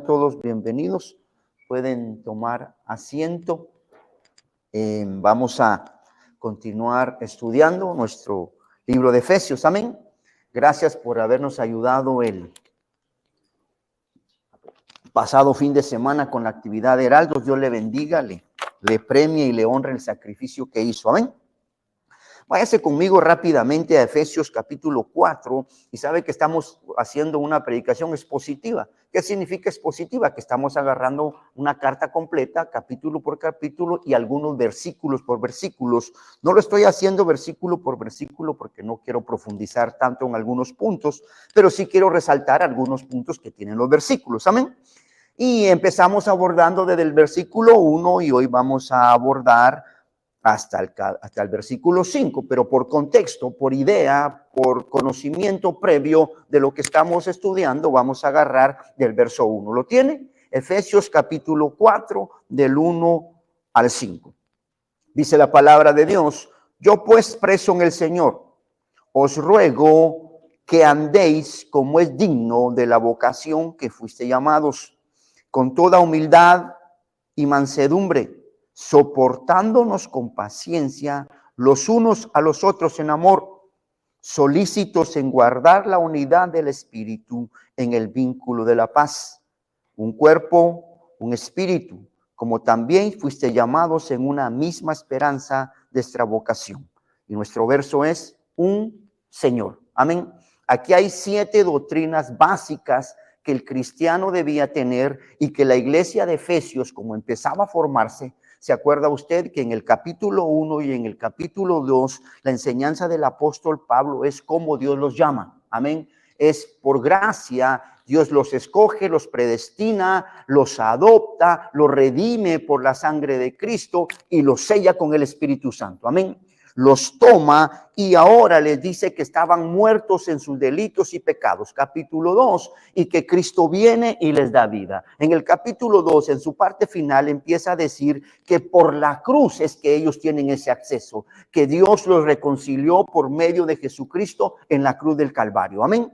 todos bienvenidos. Pueden tomar asiento. Vamos a continuar estudiando nuestro libro de Efesios. Amén. Gracias por habernos ayudado el pasado fin de semana con la actividad de Heraldos. Dios le bendiga, le premie y le honre el sacrificio que hizo. Amén. Váyase conmigo rápidamente a Efesios capítulo 4 y sabe que estamos haciendo una predicación expositiva. ¿Qué significa expositiva? Que estamos agarrando una carta completa, capítulo por capítulo y algunos versículos por versículos. No lo estoy haciendo versículo por versículo porque no quiero profundizar tanto en algunos puntos, pero sí quiero resaltar algunos puntos que tienen los versículos. Amén. Y empezamos abordando desde el versículo 1 y hoy vamos a abordar hasta el versículo 5, pero por contexto, por idea, por conocimiento previo de lo que estamos estudiando, vamos a agarrar del verso 1. ¿Lo tiene? Efesios capítulo 4, del 1 al 5. Dice la palabra de Dios: yo pues, preso en el Señor, os ruego que andéis como es digno de la vocación que fuiste llamados, con toda humildad y mansedumbre, soportándonos con paciencia los unos a los otros en amor, solícitos en guardar la unidad del Espíritu en el vínculo de la paz. Un cuerpo, un espíritu, como también fuiste llamados en una misma esperanza de vuestra vocación. Y nuestro verso es un Señor. Amén. Aquí hay 7 doctrinas básicas que el cristiano debía tener y que la iglesia de Efesios, como empezaba a formarse, ¿se acuerda usted que en el capítulo 1 y en el capítulo 2, la enseñanza del apóstol Pablo es cómo Dios los llama? Amén. Es por gracia, Dios los escoge, los predestina, los adopta, los redime por la sangre de Cristo y los sella con el Espíritu Santo. Amén. Los toma y ahora les dice que estaban muertos en sus delitos y pecados, capítulo 2, y que Cristo viene y les da vida. En el capítulo 2, en su parte final, empieza a decir que por la cruz es que ellos tienen ese acceso, que Dios los reconcilió por medio de Jesucristo en la cruz del Calvario. Amén.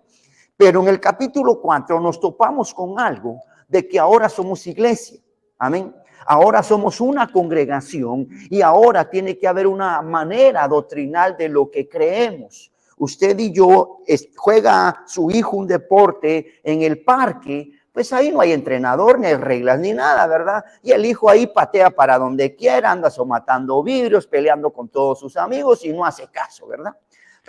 Pero en el capítulo 4 nos topamos con algo de que ahora somos iglesia. Amén. Ahora somos una congregación y ahora tiene que haber una manera doctrinal de lo que creemos. Usted y yo, juega su hijo un deporte en el parque, pues ahí no hay entrenador, ni hay reglas, ni nada, ¿verdad? Y el hijo ahí patea para donde quiera, anda somatando vidrios, peleando con todos sus amigos y no hace caso, ¿verdad?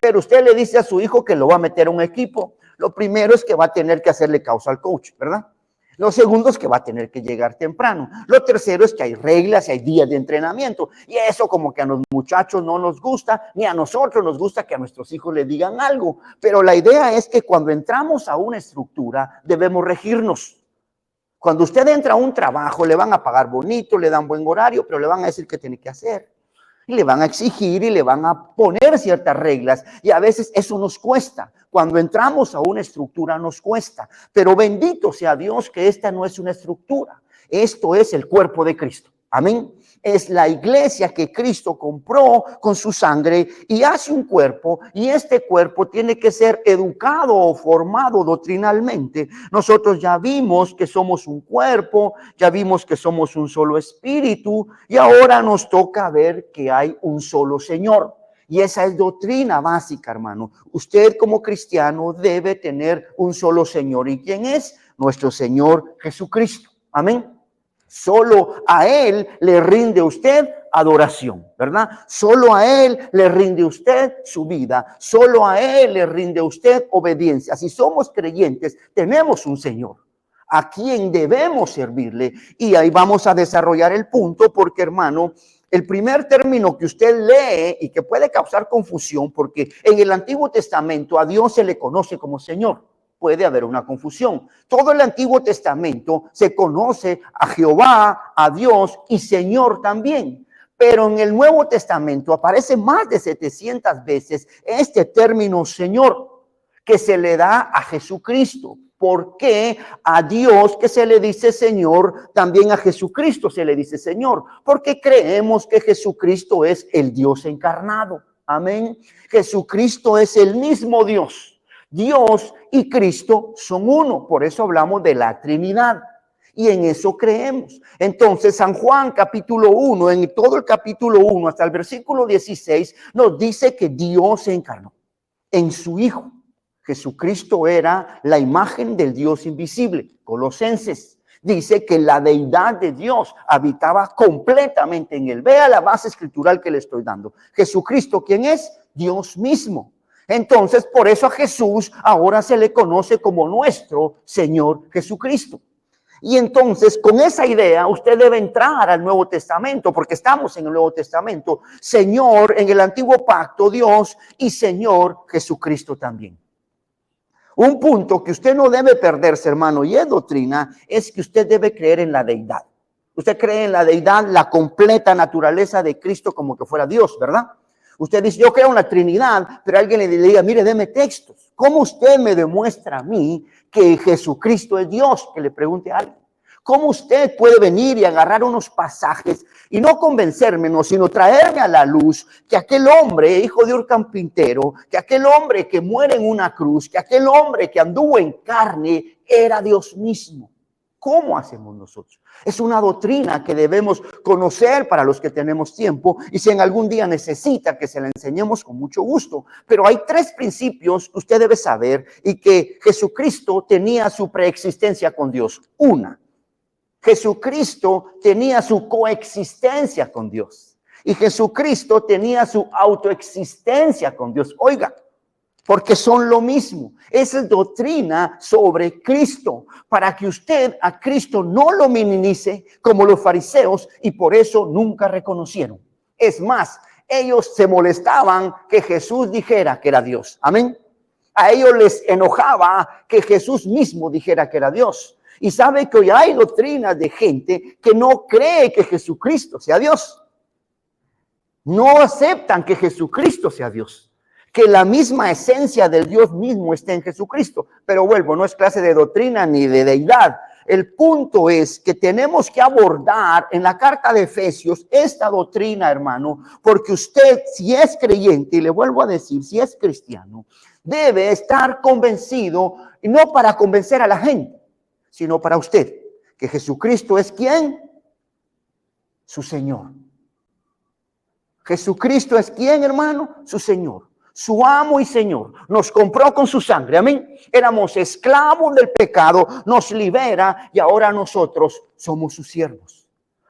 Pero usted le dice a su hijo que lo va a meter a un equipo. Lo primero es que va a tener que hacerle caso al coach, ¿verdad? Lo segundo es que va a tener que llegar temprano. Lo tercero es que hay reglas, hay días de entrenamiento. Y eso como que a los muchachos no nos gusta, ni a nosotros nos gusta que a nuestros hijos les digan algo. Pero la idea es que cuando entramos a una estructura debemos regirnos. Cuando usted entra a un trabajo le van a pagar bonito, le dan buen horario, pero le van a decir qué tiene que hacer. Y le van a exigir y le van a poner ciertas reglas. Y a veces eso nos cuesta. Cuando entramos a una estructura nos cuesta. Pero bendito sea Dios que esta no es una estructura. Esto es el cuerpo de Cristo. Amén. Es la iglesia que Cristo compró con su sangre y hace un cuerpo, y este cuerpo tiene que ser educado o formado doctrinalmente. Nosotros ya vimos que somos un cuerpo, ya vimos que somos un solo espíritu, y ahora nos toca ver que hay un solo Señor. Y esa es doctrina básica, hermano. Usted como cristiano debe tener un solo Señor. ¿Y quién es? Nuestro Señor Jesucristo. Amén. Solo a Él le rinde usted adoración, ¿verdad? Solo a Él le rinde usted su vida. Solo a Él le rinde usted obediencia. Si somos creyentes, tenemos un Señor a quien debemos servirle. Y ahí vamos a desarrollar el punto porque, hermano, el primer término que usted lee y que puede causar confusión, porque en el Antiguo Testamento a Dios se le conoce como Señor. Puede haber una confusión. Todo el Antiguo Testamento se conoce a Jehová, a Dios y Señor también. Pero en el Nuevo Testamento aparece más de 700 veces este término Señor que se le da a Jesucristo. ¿Por qué a Dios que se le dice Señor, también a Jesucristo se le dice Señor? Porque creemos que Jesucristo es el Dios encarnado. Amén. Jesucristo es el mismo Dios. Dios y Cristo son uno, por eso hablamos de la Trinidad. Y en eso creemos. Entonces, San Juan capítulo 1, en todo el capítulo 1 hasta el versículo 16, nos dice que Dios se encarnó en su Hijo. Jesucristo era la imagen del Dios invisible. Colosenses dice que la deidad de Dios habitaba completamente en él. Vea la base escritural que le estoy dando. Jesucristo, ¿quién es? Dios mismo. Entonces, por eso a Jesús ahora se le conoce como nuestro Señor Jesucristo. Y entonces, con esa idea, usted debe entrar al Nuevo Testamento, porque estamos en el Nuevo Testamento. Señor en el Antiguo Pacto, Dios, y Señor Jesucristo también. Un punto que usted no debe perderse, hermano, y es doctrina, es que usted debe creer en la deidad. Usted cree en la deidad, la completa naturaleza de Cristo como que fuera Dios, ¿verdad? Usted dice, yo creo en la Trinidad, pero alguien le diría, mire, deme textos. ¿Cómo usted me demuestra a mí que Jesucristo es Dios? Que le pregunte a alguien. ¿Cómo usted puede venir y agarrar unos pasajes y no convencerme, no, sino traerme a la luz que aquel hombre, hijo de un carpintero, que aquel hombre que muere en una cruz, que aquel hombre que anduvo en carne era Dios mismo? ¿Cómo hacemos nosotros? Es una doctrina que debemos conocer para los que tenemos tiempo, y si en algún día necesita que se la enseñemos, con mucho gusto. Pero hay 3 principios que usted debe saber y que Jesucristo tenía su preexistencia con Dios. Una, Jesucristo tenía su coexistencia con Dios, y Jesucristo tenía su autoexistencia con Dios. Oiga, porque son lo mismo. Esa es doctrina sobre Cristo, para que usted a Cristo no lo minimice como los fariseos, y por eso nunca reconocieron. Es más, ellos se molestaban que Jesús dijera que era Dios. Amén. A ellos les enojaba que Jesús mismo dijera que era Dios. Y sabe que hoy hay doctrinas de gente que no cree que Jesucristo sea Dios. No aceptan que Jesucristo sea Dios, que la misma esencia del Dios mismo esté en Jesucristo. Pero vuelvo, no es clase de doctrina ni de deidad. El punto es que tenemos que abordar en la carta de Efesios esta doctrina, hermano, porque usted, si es creyente, y le vuelvo a decir, si es cristiano, debe estar convencido, y no para convencer a la gente, sino para usted, que Jesucristo es ¿quién? Su Señor. Jesucristo es ¿quién, hermano? Su Señor, su amo y Señor. Nos compró con su sangre, amén. Éramos esclavos del pecado, nos libera, y ahora nosotros somos sus siervos.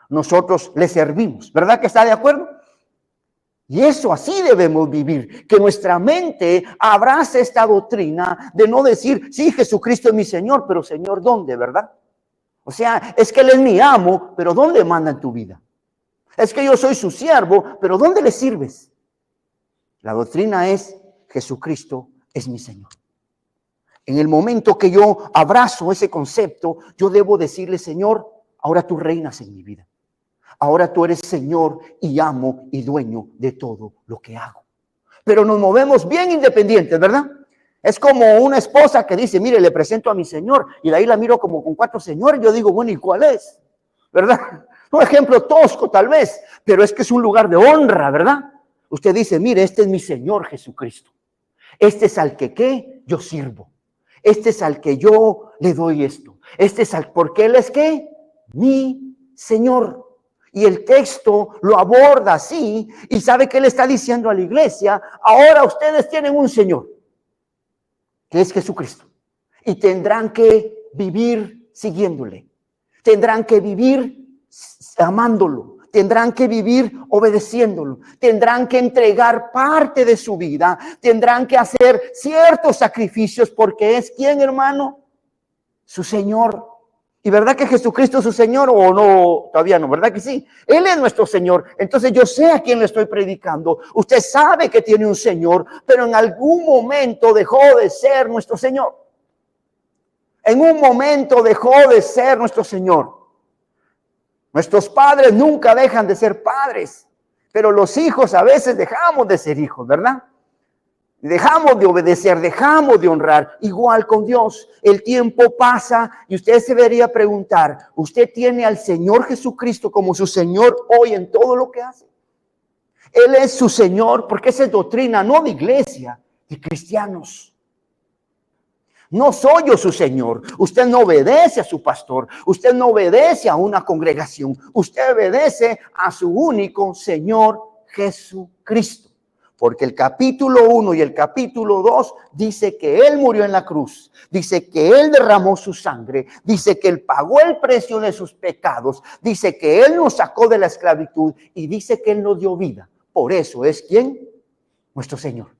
Nosotros le servimos, ¿verdad que está de acuerdo? Y eso así debemos vivir, que nuestra mente abrace esta doctrina de no decir, sí, Jesucristo es mi Señor, pero Señor, ¿dónde, verdad? O sea, es que Él es mi amo, pero ¿dónde manda en tu vida? Es que yo soy su siervo, pero ¿dónde le sirves? La doctrina es, Jesucristo es mi Señor. En el momento que yo abrazo ese concepto, yo debo decirle, Señor, ahora tú reinas en mi vida. Ahora tú eres Señor y amo y dueño de todo lo que hago. Pero nos movemos bien independientes, ¿verdad? Es como una esposa que dice, mire, le presento a mi Señor, y de ahí la miro como con 4 señores. Yo digo, bueno, ¿y cuál es? ¿Verdad? Un ejemplo tosco tal vez, pero es que es un lugar de honra, ¿verdad? Usted dice, mire, este es mi Señor Jesucristo. Este es al que ¿qué? Yo sirvo. Este es al que yo le doy esto. Este es al, porque Él es ¿qué? Mi Señor. Y el texto lo aborda así, y sabe que Él está diciendo a la iglesia, ahora ustedes tienen un Señor, que es Jesucristo, y tendrán que vivir siguiéndole, tendrán que vivir amándolo, tendrán que vivir obedeciéndolo, tendrán que entregar parte de su vida, tendrán que hacer ciertos sacrificios, porque es ¿quién, hermano? Su Señor. ¿Y verdad que Jesucristo es su Señor o no? Todavía no, ¿verdad que sí? Él es nuestro Señor. Entonces yo sé a quién le estoy predicando. Usted sabe que tiene un Señor, pero en algún momento dejó de ser nuestro Señor. En un momento dejó de ser nuestro Señor. Nuestros padres nunca dejan de ser padres, pero los hijos a veces dejamos de ser hijos, ¿verdad? Dejamos de obedecer, dejamos de honrar. Igual con Dios, el tiempo pasa y usted se debería preguntar, ¿usted tiene al Señor Jesucristo como su Señor hoy en todo lo que hace? Él es su Señor, porque esa es doctrina no de iglesia, de cristianos. No soy yo su Señor. Usted no obedece a su pastor. Usted no obedece a una congregación. Usted obedece a su único Señor Jesucristo. Porque el capítulo 1 y el capítulo 2 dice que Él murió en la cruz. Dice que Él derramó su sangre. Dice que Él pagó el precio de sus pecados. Dice que Él nos sacó de la esclavitud. Y dice que Él nos dio vida. Por eso es ¿quién? Nuestro Señor.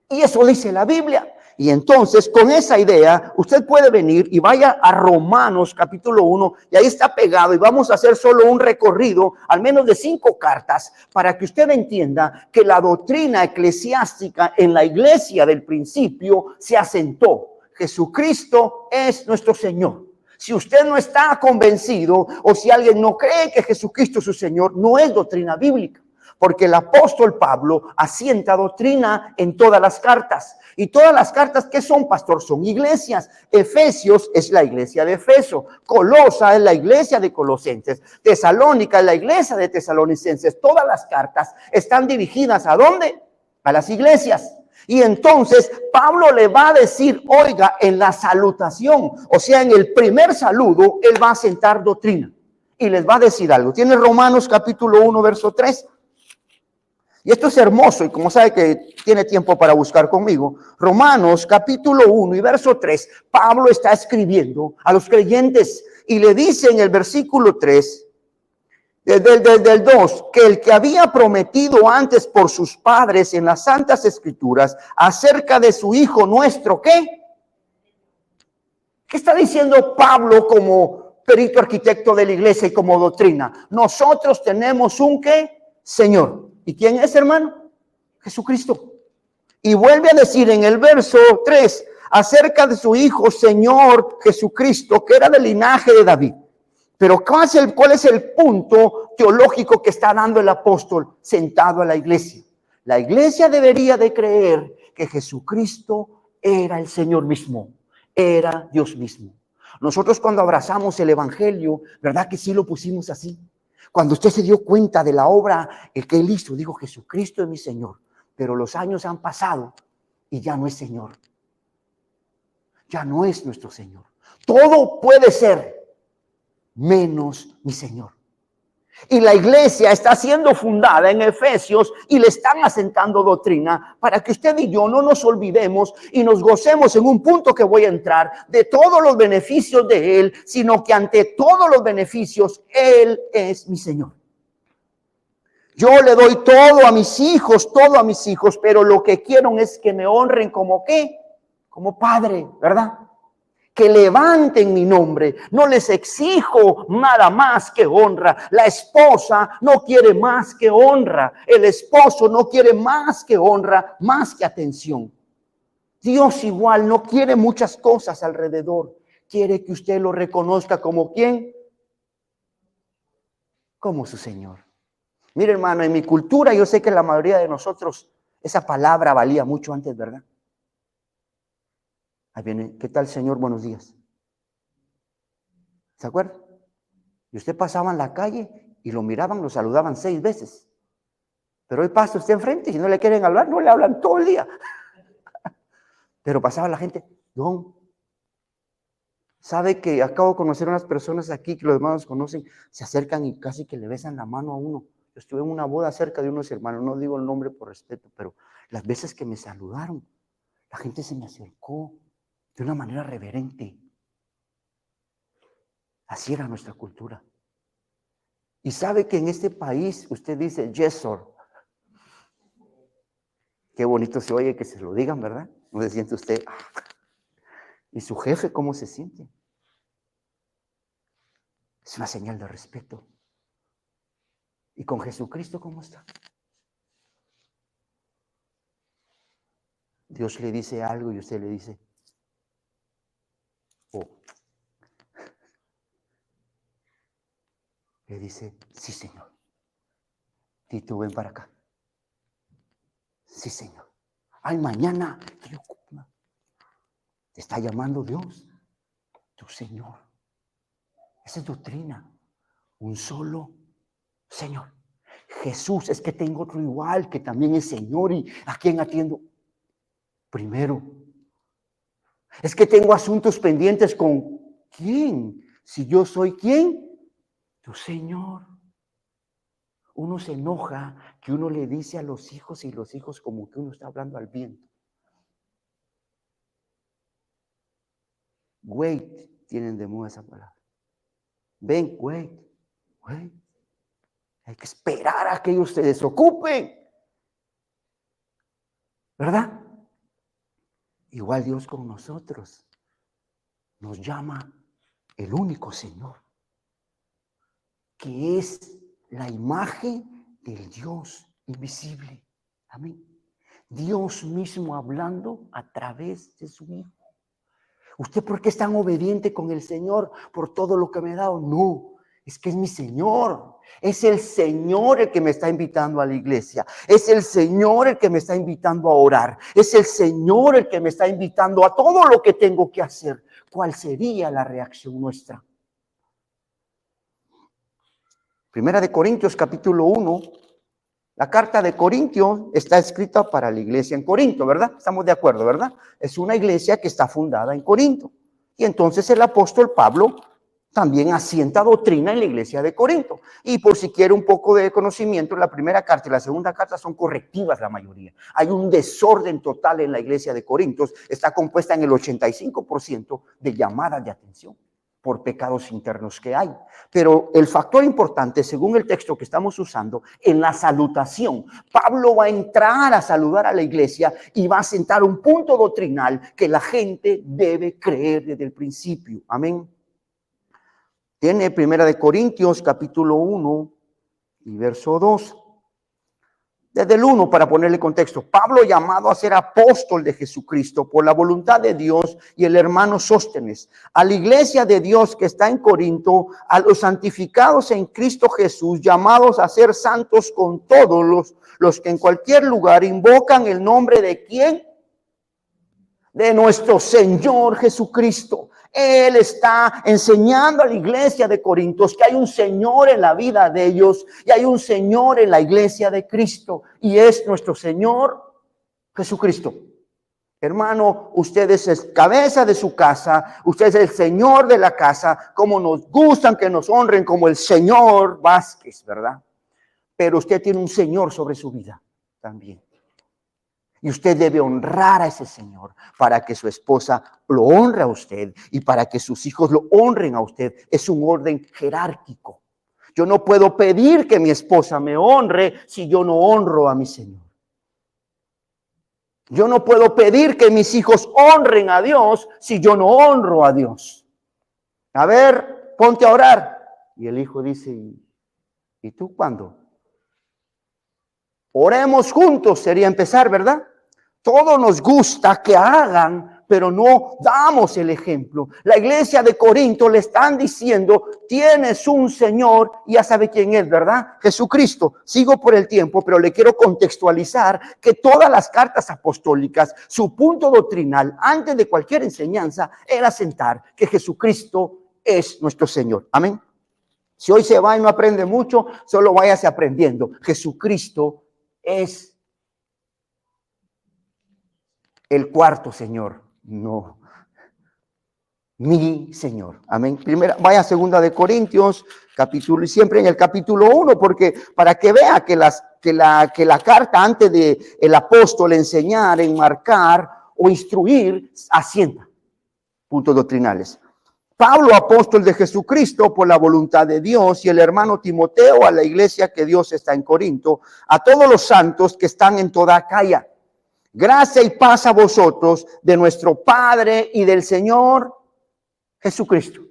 Y eso dice la Biblia. Y entonces con esa idea usted puede venir y vaya a Romanos capítulo 1 y ahí está pegado y vamos a hacer solo un recorrido al menos de 5 cartas para que usted entienda que la doctrina eclesiástica en la iglesia del principio se asentó. Jesucristo es nuestro Señor. Si usted no está convencido o si alguien no cree que Jesucristo es su Señor, no es doctrina bíblica. Porque el apóstol Pablo asienta doctrina en todas las cartas. Y todas las cartas, ¿qué son, pastor? Son iglesias. Efesios es la iglesia de Efeso. Colosa es la iglesia de Colosenses. Tesalónica es la iglesia de Tesalonicenses. Todas las cartas están dirigidas ¿a dónde? A las iglesias. Y entonces Pablo le va a decir, oiga, en la salutación, o sea, en el primer saludo, él va a sentar doctrina. Y les va a decir algo. Tiene Romanos capítulo 1, verso 3. Y esto es hermoso, y como sabe que tiene tiempo para buscar conmigo, Romanos capítulo 1 y verso 3, Pablo está escribiendo a los creyentes y le dice en el versículo 3, desde el 2, que el que había prometido antes por sus padres en las santas escrituras acerca de su Hijo nuestro, ¿qué? ¿Qué está diciendo Pablo como perito arquitecto de la iglesia y como doctrina? Nosotros tenemos un ¿qué? Señor. ¿Y quién es, hermano? Jesucristo. Y vuelve a decir en el verso 3 acerca de su Hijo, Señor Jesucristo, que era del linaje de David. Pero ¿cuál es el punto teológico que está dando el apóstol sentado a la iglesia? La iglesia debería de creer que Jesucristo era el Señor mismo, era Dios mismo. Nosotros cuando abrazamos el evangelio, ¿verdad que sí lo pusimos así? Cuando usted se dio cuenta de la obra que Él hizo, dijo, Jesucristo es mi Señor. Pero los años han pasado y ya no es Señor. Ya no es nuestro Señor. Todo puede ser menos mi Señor. Y la iglesia está siendo fundada en Efesios y le están asentando doctrina para que usted y yo no nos olvidemos y nos gocemos en un punto que voy a entrar de todos los beneficios de Él, sino que ante todos los beneficios Él es mi Señor. Yo le doy todo a mis hijos, pero lo que quiero es que me honren como ¿qué? Como padre, ¿verdad? Que levanten mi nombre. No les exijo nada más que honra. La esposa no quiere más que honra. El esposo no quiere más que honra, más que atención. Dios igual no quiere muchas cosas alrededor. Quiere que usted lo reconozca como ¿quién? Como su Señor. Mire, hermano, en mi cultura yo sé que la mayoría de nosotros esa palabra valía mucho antes, ¿verdad? Ahí viene, ¿qué tal, Señor? Buenos días. ¿Se acuerda? Y usted pasaba en la calle y lo miraban, lo saludaban 6 veces. Pero hoy pasa usted enfrente y si no le quieren hablar, no le hablan todo el día. Pero pasaba la gente, don, sabe que acabo de conocer a unas personas aquí que los hermanos conocen, se acercan y casi que le besan la mano a uno. Yo estuve en una boda cerca de unos hermanos, no digo el nombre por respeto, pero las veces que me saludaron, la gente se me acercó de una manera reverente. Así era nuestra cultura. Y sabe que en este país usted dice, yes, sir. Qué bonito se oye que se lo digan, ¿verdad? ¿No se siente usted? ¿Y su jefe cómo se siente? Es una señal de respeto. ¿Y con Jesucristo cómo está? Dios le dice algo y usted le dice, oh. Le dice, sí, Señor. Tito, ven para acá. Sí, Señor. Ay, mañana. Te está llamando Dios, tu Señor. Esa es doctrina. Un solo Señor. Jesús, es que tengo otro igual que también es Señor y a quien atiendo. Primero, Es que tengo asuntos pendientes con ¿quién? Si yo soy ¿quién? Tu Señor. Uno se enoja que uno le dice a los hijos y los hijos como que uno está hablando al viento. Wait, tienen de moda esa palabra. Ven, wait. Hay que esperar a que ellos se desocupen. ¿Verdad? Igual Dios con nosotros nos llama el único Señor, que es la imagen del Dios invisible. Amén. Dios mismo hablando a través de su Hijo. ¿Usted por qué es tan obediente con el Señor? ¿Por todo lo que me ha dado? No, es que es mi Señor. Es el Señor el que me está invitando a la iglesia. Es el Señor el que me está invitando a orar. Es el Señor el que me está invitando a todo lo que tengo que hacer. ¿Cuál sería la reacción nuestra? Primera de Corintios capítulo 1. La carta de Corintios está escrita para la iglesia en Corinto, ¿verdad? Estamos de acuerdo, ¿verdad? Es una iglesia que está fundada en Corinto. Y entonces el apóstol Pablo también asienta doctrina en la iglesia de Corinto. Y por si quiere un poco de conocimiento, la primera carta y la segunda carta son correctivas la mayoría. Hay un desorden total en la iglesia de Corintios. Está compuesta en el 85% de llamadas de atención por pecados internos que hay. Pero el factor importante, según el texto que estamos usando, en la salutación, Pablo va a entrar a saludar a la iglesia y va a sentar un punto doctrinal que la gente debe creer desde el principio. Amén. Tiene Primera de Corintios capítulo 1 y verso 2. Desde el 1, para ponerle contexto, Pablo llamado a ser apóstol de Jesucristo por la voluntad de Dios, y el hermano Sóstenes, a la iglesia de Dios que está en Corinto, a los santificados en Cristo Jesús, llamados a ser santos con todos los que en cualquier lugar invocan el nombre de ¿quién? De nuestro Señor Jesucristo. Él está enseñando a la iglesia de Corintios que hay un Señor en la vida de ellos y hay un Señor en la iglesia de Cristo, y es nuestro Señor Jesucristo. Hermano, usted es el cabeza de su casa, usted es el Señor de la casa, como nos gustan que nos honren como el Señor Vázquez, ¿verdad? Pero usted tiene un Señor sobre su vida también. Y usted debe honrar a ese Señor para que su esposa lo honre a usted y para que sus hijos lo honren a usted. Es un orden jerárquico. Yo no puedo pedir que mi esposa me honre si yo no honro a mi Señor. Yo no puedo pedir que mis hijos honren a Dios si yo no honro a Dios. A ver, ponte a orar. Y el hijo dice, ¿y tú cuándo? Oremos juntos, sería empezar, ¿verdad? Todo nos gusta que hagan, pero no damos el ejemplo. La iglesia de Corinto le están diciendo, tienes un Señor, y ya sabe quién es, ¿verdad? Jesucristo. Sigo por el tiempo, pero le quiero contextualizar que todas las cartas apostólicas, su punto doctrinal, antes de cualquier enseñanza, era sentar que Jesucristo es nuestro Señor. Amén. Si hoy se va y no aprende mucho, solo váyase aprendiendo. Jesucristo es el cuarto Señor, no, mi Señor. Amén. Primera, vaya a Segunda de Corintios, capítulo, y siempre en el capítulo 1, porque para que vea que la carta antes de el apóstol enseñar, enmarcar o instruir, asienta puntos doctrinales. Pablo, apóstol de Jesucristo por la voluntad de Dios, y el hermano Timoteo a la iglesia que Dios está en Corinto, a todos los santos que están en toda Acaya. Gracia y paz a vosotros de nuestro Padre y del Señor Jesucristo.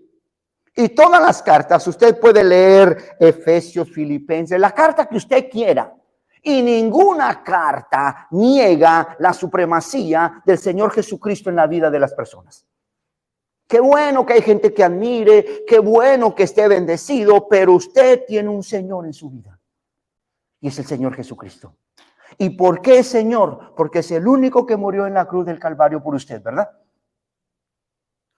Y todas las cartas, usted puede leer Efesios, Filipenses, la carta que usted quiera. Y ninguna carta niega la supremacía del Señor Jesucristo en la vida de las personas. Qué bueno que hay gente que admire, qué bueno que esté bendecido, pero usted tiene un Señor en su vida. Y es el Señor Jesucristo. ¿Y por qué Señor? Porque es el único que murió en la cruz del Calvario por usted, ¿verdad?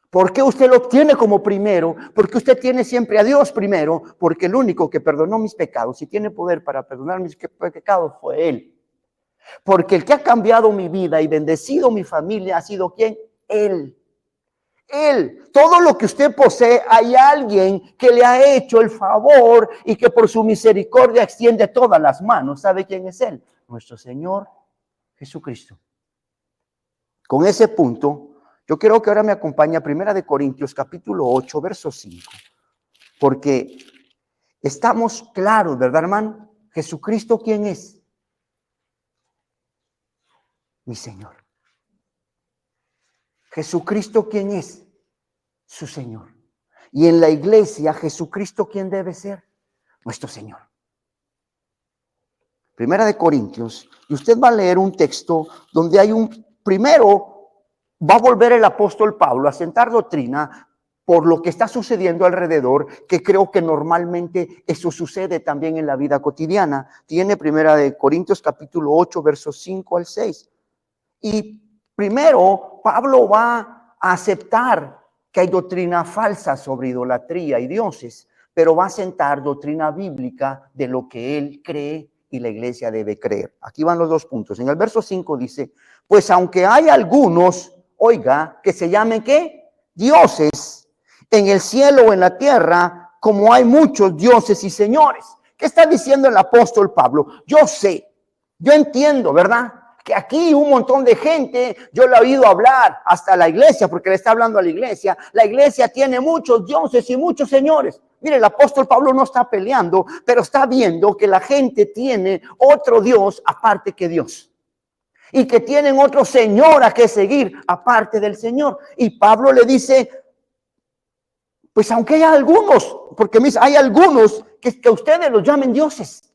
¿Por qué usted lo tiene como primero? Porque usted tiene siempre a Dios primero, porque el único que perdonó mis pecados y tiene poder para perdonar mis pecados fue Él. Porque el que ha cambiado mi vida y bendecido mi familia ha sido ¿quién? Él. Él. Todo lo que usted posee, hay alguien que le ha hecho el favor y que por su misericordia extiende todas las manos. ¿Sabe quién es Él? Nuestro Señor Jesucristo. Con ese punto, yo quiero que ahora me acompañe a 1 Corintios capítulo 8, verso 5. Porque estamos claros, ¿verdad, hermano? Jesucristo, ¿quién es? Mi Señor. Jesucristo, ¿quién es? Su Señor. Y en la iglesia, Jesucristo, ¿quién debe ser? Nuestro Señor. 1 Corintios, y usted va a leer un texto donde hay primero va a volver el apóstol Pablo a sentar doctrina por lo que está sucediendo alrededor, que creo que normalmente eso sucede también en la vida cotidiana. Tiene 1 Corintios capítulo 8, versos 5 al 6. Y primero Pablo va a aceptar que hay doctrina falsa sobre idolatría y dioses, pero va a sentar doctrina bíblica de lo que él cree y la iglesia debe creer. Aquí van los dos puntos. En el verso 5 dice, pues aunque hay algunos, oiga, que se llamen ¿qué? Dioses en el cielo o en la tierra, como hay muchos dioses y señores. ¿Qué está diciendo el apóstol Pablo? Yo sé, yo entiendo, ¿verdad? Que aquí un montón de gente, yo le he oído hablar hasta la iglesia, porque le está hablando a la iglesia tiene muchos dioses y muchos señores. Mire, el apóstol Pablo no está peleando, pero está viendo que la gente tiene otro Dios aparte que Dios. Y que tienen otro Señor a que seguir aparte del Señor. Y Pablo le dice, pues aunque hay algunos, porque hay algunos que ustedes los llamen dioses.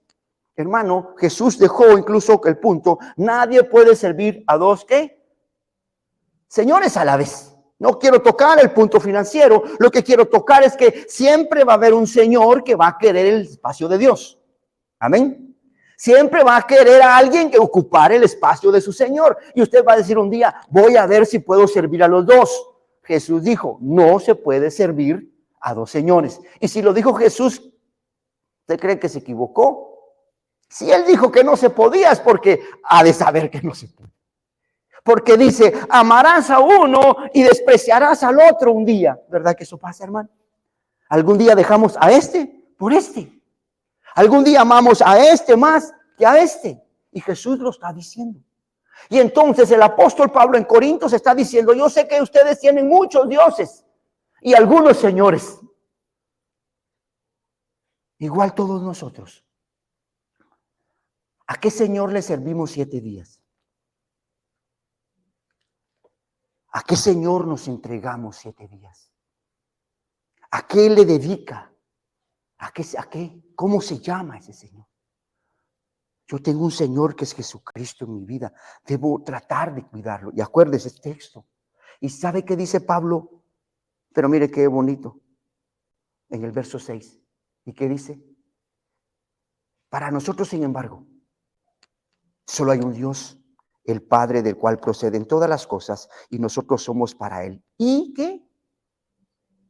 Hermano, Jesús dejó incluso el punto, nadie puede servir a dos, ¿qué? Señores a la vez. No quiero tocar el punto financiero, lo que quiero tocar es que siempre va a haber un Señor que va a querer el espacio de Dios. Amén. Siempre va a querer a alguien que ocupar el espacio de su Señor. Y usted va a decir un día, voy a ver si puedo servir a los dos. Jesús dijo, no se puede servir a dos señores. Y si lo dijo Jesús, ¿usted cree que se equivocó? Si él dijo que no se podía, es porque ha de saber que no se puede. Porque dice, amarás a uno y despreciarás al otro un día. ¿Verdad que eso pasa, hermano? Algún día dejamos a este por este. Algún día amamos a este más que a este. Y Jesús lo está diciendo. Y entonces el apóstol Pablo en Corintios está diciendo, yo sé que ustedes tienen muchos dioses y algunos señores. Igual todos nosotros. ¿A qué Señor le servimos 7 días? ¿A qué Señor nos entregamos 7 días? ¿A qué le dedica? ¿A qué? ¿Cómo se llama ese Señor? Yo tengo un Señor que es Jesucristo en mi vida. Debo tratar de cuidarlo. Y acuérdese este texto. ¿Y sabe qué dice Pablo? Pero mire qué bonito. En el verso 6. ¿Y qué dice? Para nosotros, sin embargo, solo hay un Dios, el Padre del cual proceden todas las cosas y nosotros somos para Él. ¿Y qué?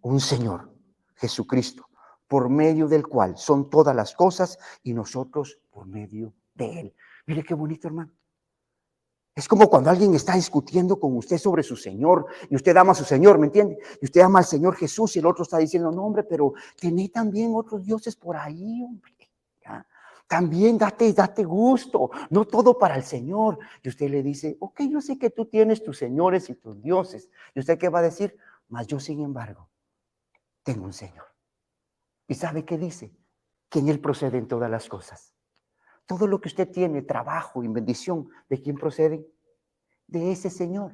Un Señor, Jesucristo, por medio del cual son todas las cosas y nosotros por medio de Él. Mire qué bonito, hermano. Es como cuando alguien está discutiendo con usted sobre su Señor y usted ama a su Señor, ¿me entiende? Y usted ama al Señor Jesús y el otro está diciendo, no, hombre, pero tenés también otros dioses por ahí, hombre. ¿Ya? También date gusto, no todo para el Señor. Y usted le dice, ok, yo sé que tú tienes tus señores y tus dioses. ¿Y usted qué va a decir? Mas yo, sin embargo, tengo un Señor. ¿Y sabe qué dice? Que en Él proceden todas las cosas. Todo lo que usted tiene, trabajo y bendición, ¿de quién procede? De ese Señor.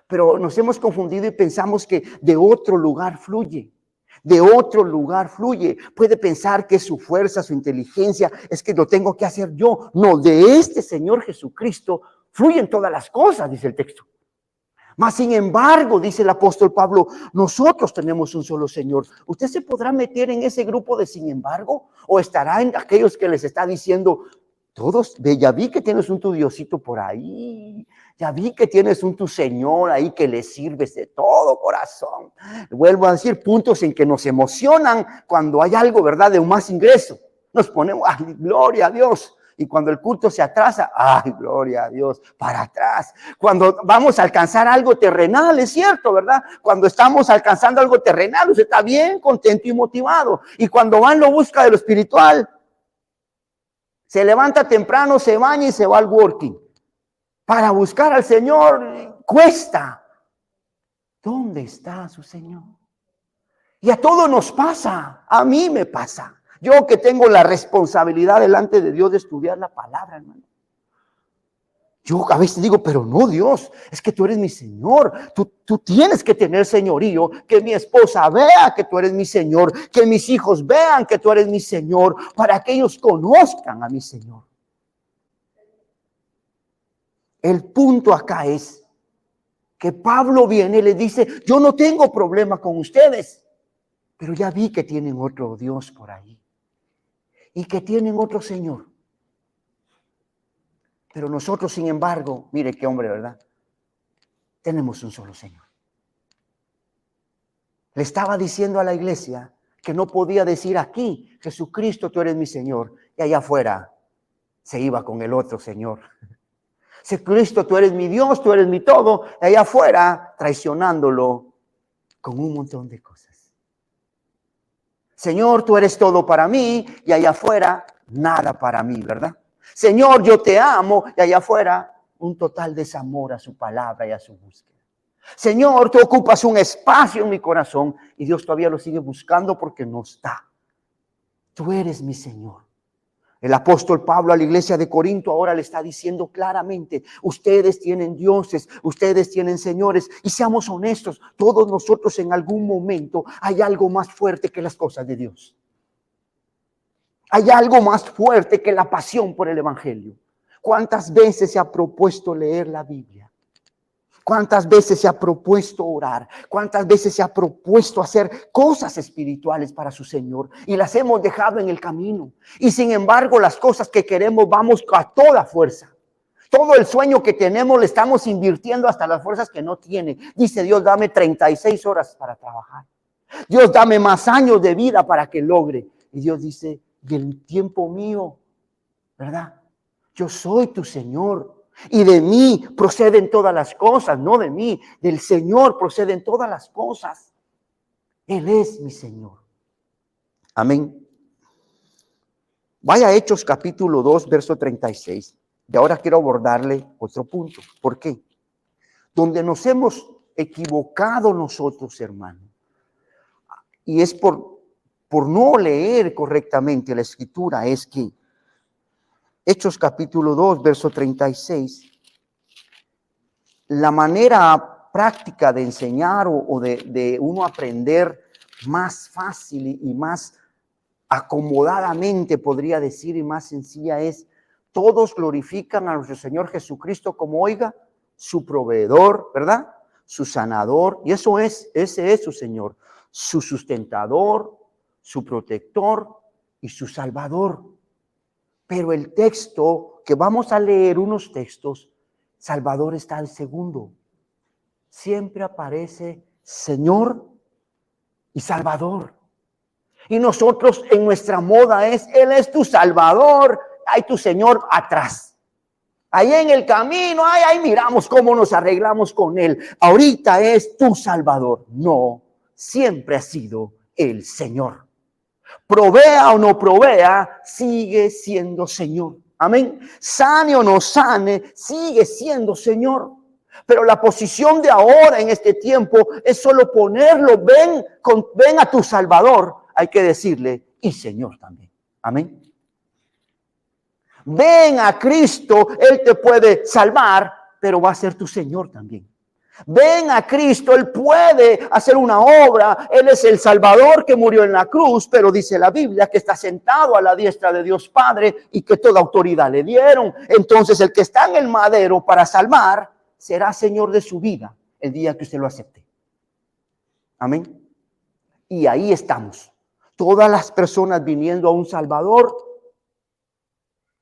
Pero nos hemos confundido y pensamos que de otro lugar fluye. De otro lugar fluye. Puede pensar que es su fuerza, su inteligencia, es que lo tengo que hacer yo. No, de este Señor Jesucristo fluyen todas las cosas, dice el texto. Mas sin embargo, dice el apóstol Pablo, nosotros tenemos un solo Señor. ¿Usted se podrá meter en ese grupo de sin embargo? ¿O estará en aquellos que les está diciendo, todos, ya vi que tienes un tu Diosito por ahí, ya vi que tienes un tu Señor ahí que le sirves de todo corazón? Vuelvo a decir, puntos en que nos emocionan cuando hay algo, ¿verdad?, de un más ingreso. Nos ponemos, ¡ay, gloria a Dios! Y cuando el culto se atrasa, ¡ay, gloria a Dios! Para atrás. Cuando vamos a alcanzar algo terrenal, es cierto, ¿verdad? Cuando estamos alcanzando algo terrenal, usted está bien contento y motivado. Y cuando va en lo busca de lo espiritual, se levanta temprano, se baña y se va al working. Para buscar al Señor cuesta. ¿Dónde está su Señor? Y a todos nos pasa, a mí me pasa. Yo que tengo la responsabilidad delante de Dios de estudiar la palabra, hermano. Yo a veces digo, pero no, Dios, es que tú eres mi Señor. Tú tienes que tener señorío, que mi esposa vea que tú eres mi Señor, que mis hijos vean que tú eres mi Señor, para que ellos conozcan a mi Señor. El punto acá es que Pablo viene y le dice, yo no tengo problema con ustedes, pero ya vi que tienen otro Dios por ahí y que tienen otro Señor. Pero nosotros, sin embargo, mire qué hombre, ¿verdad? Tenemos un solo Señor. Le estaba diciendo a la iglesia que no podía decir aquí, Jesucristo, tú eres mi Señor, y allá afuera se iba con el otro Señor. Cristo, tú eres mi Dios, tú eres mi todo, y allá afuera traicionándolo con un montón de cosas. Señor, tú eres todo para mí, y allá afuera nada para mí, ¿verdad? Señor, yo te amo, y allá afuera un total desamor a su palabra y a su búsqueda. Señor, tú ocupas un espacio en mi corazón, y Dios todavía lo sigue buscando porque no está. Tú eres mi Señor. El apóstol Pablo a la iglesia de Corinto ahora le está diciendo claramente, ustedes tienen dioses, ustedes tienen señores, y seamos honestos, todos nosotros en algún momento hay algo más fuerte que las cosas de Dios. Hay algo más fuerte que la pasión por el evangelio. ¿Cuántas veces se ha propuesto leer la Biblia? ¿Cuántas veces se ha propuesto orar? ¿Cuántas veces se ha propuesto hacer cosas espirituales para su Señor? Y las hemos dejado en el camino. Y sin embargo, las cosas que queremos vamos a toda fuerza. Todo el sueño que tenemos le estamos invirtiendo hasta las fuerzas que no tiene. Dice Dios, dame 36 horas para trabajar. Dios, dame más años de vida para que logre. Y Dios dice, y el tiempo mío, ¿verdad? Yo soy tu Señor. Y de mí proceden todas las cosas, no de mí, del Señor proceden todas las cosas. Él es mi Señor. Amén. Vaya a Hechos capítulo 2, verso 36. Y ahora quiero abordarle otro punto. ¿Por qué? Donde nos hemos equivocado nosotros, hermano. Y es por no leer correctamente la Escritura, es que Hechos capítulo 2, verso 36, la manera práctica de enseñar o de uno aprender más fácil y más acomodadamente, podría decir, y más sencilla es, todos glorifican a nuestro Señor Jesucristo como, oiga, su proveedor, ¿verdad? Su sanador, y ese es su Señor, su sustentador, su protector y su salvador. Pero el texto que vamos a leer, unos textos, Salvador está al segundo. Siempre aparece Señor y Salvador. Y nosotros en nuestra moda es, Él es tu Salvador, hay tu Señor atrás. Ahí en el camino, ahí miramos cómo nos arreglamos con Él. Ahorita es tu Salvador. No, siempre ha sido el Señor. Provea o no provea, sigue siendo Señor. Amén. Sane o no sane, sigue siendo Señor. Pero la posición de ahora en este tiempo es solo ponerlo, ven a tu Salvador. Hay que decirle, y Señor también. Amén. Ven a Cristo, Él te puede salvar, pero va a ser tu Señor también. Ven a Cristo, Él puede hacer una obra, Él es el Salvador que murió en la cruz, pero dice la Biblia que está sentado a la diestra de Dios Padre y que toda autoridad le dieron. Entonces el que está en el madero para salvar, será Señor de su vida el día que usted lo acepte. Amén. Y ahí estamos, todas las personas viniendo a un Salvador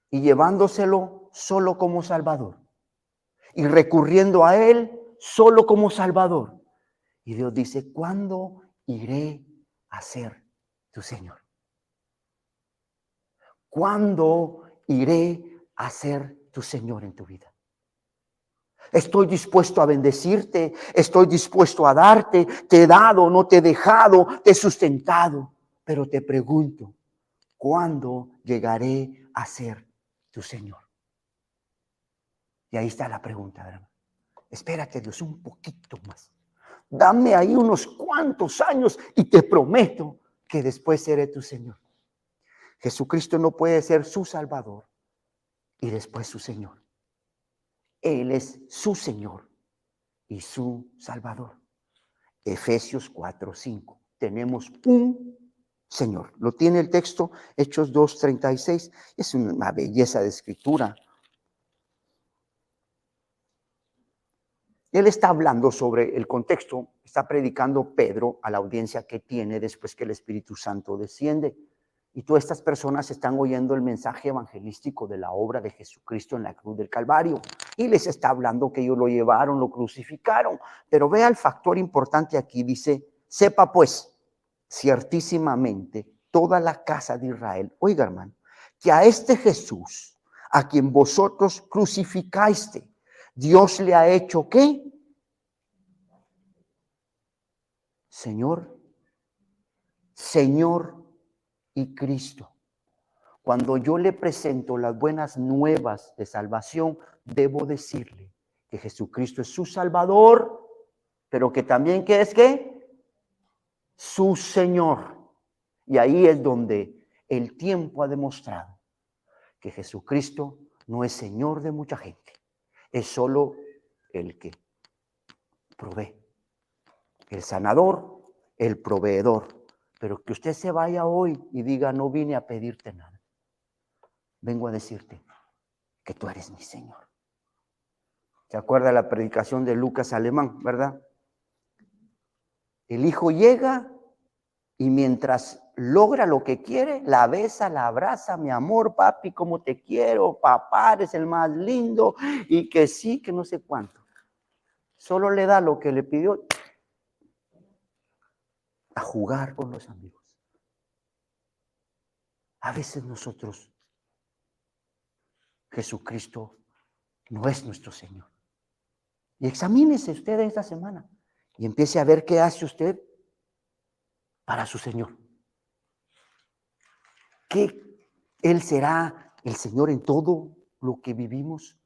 y llevándoselo solo como Salvador y recurriendo a Él solo como Salvador. Y Dios dice, ¿cuándo iré a ser tu Señor? ¿Cuándo iré a ser tu Señor en tu vida. Estoy dispuesto a bendecirte, estoy dispuesto a darte, te he dado, no te he dejado, te he sustentado. Pero te pregunto, ¿cuándo llegaré a ser tu Señor? Y ahí está la pregunta, hermano. Espérate, Dios, un poquito más. Dame ahí unos cuantos años y te prometo que después seré tu Señor. Jesucristo no puede ser su Salvador y después su Señor. Él es su Señor y su Salvador. Efesios 4:5. Tenemos un Señor. Lo tiene el texto, Hechos 2:36. Es una belleza de escritura. Él está hablando sobre el contexto, está predicando Pedro a la audiencia que tiene después que el Espíritu Santo desciende. Y todas estas personas están oyendo el mensaje evangelístico de la obra de Jesucristo en la cruz del Calvario. Y les está hablando que ellos lo llevaron, lo crucificaron. Pero vea el factor importante aquí, dice, sepa pues, ciertísimamente, toda la casa de Israel, oiga hermano, que a este Jesús, a quien vosotros crucificaste, Dios le ha hecho ¿qué? Señor y Cristo. Cuando yo le presento las buenas nuevas de salvación, debo decirle que Jesucristo es su Salvador, pero que también ¿qué es qué? Su Señor. Y ahí es donde el tiempo ha demostrado que Jesucristo no es Señor de mucha gente, es solo el que provee, el sanador, el proveedor. Pero que usted se vaya hoy y diga, no vine a pedirte nada. Vengo a decirte que tú eres mi Señor. ¿Se acuerda la predicación de Lucas Alemán, verdad? El hijo llega y mientras logra lo que quiere, la besa, la abraza, mi amor, papi, como te quiero, papá, eres el más lindo, y que sí, que no sé cuánto. Solo le da lo que le pidió, a jugar con los amigos. A veces nosotros, Jesucristo no es nuestro Señor. Y examínese usted esta semana y empiece a ver qué hace usted para su Señor. ¿Que Él será el Señor en todo lo que vivimos?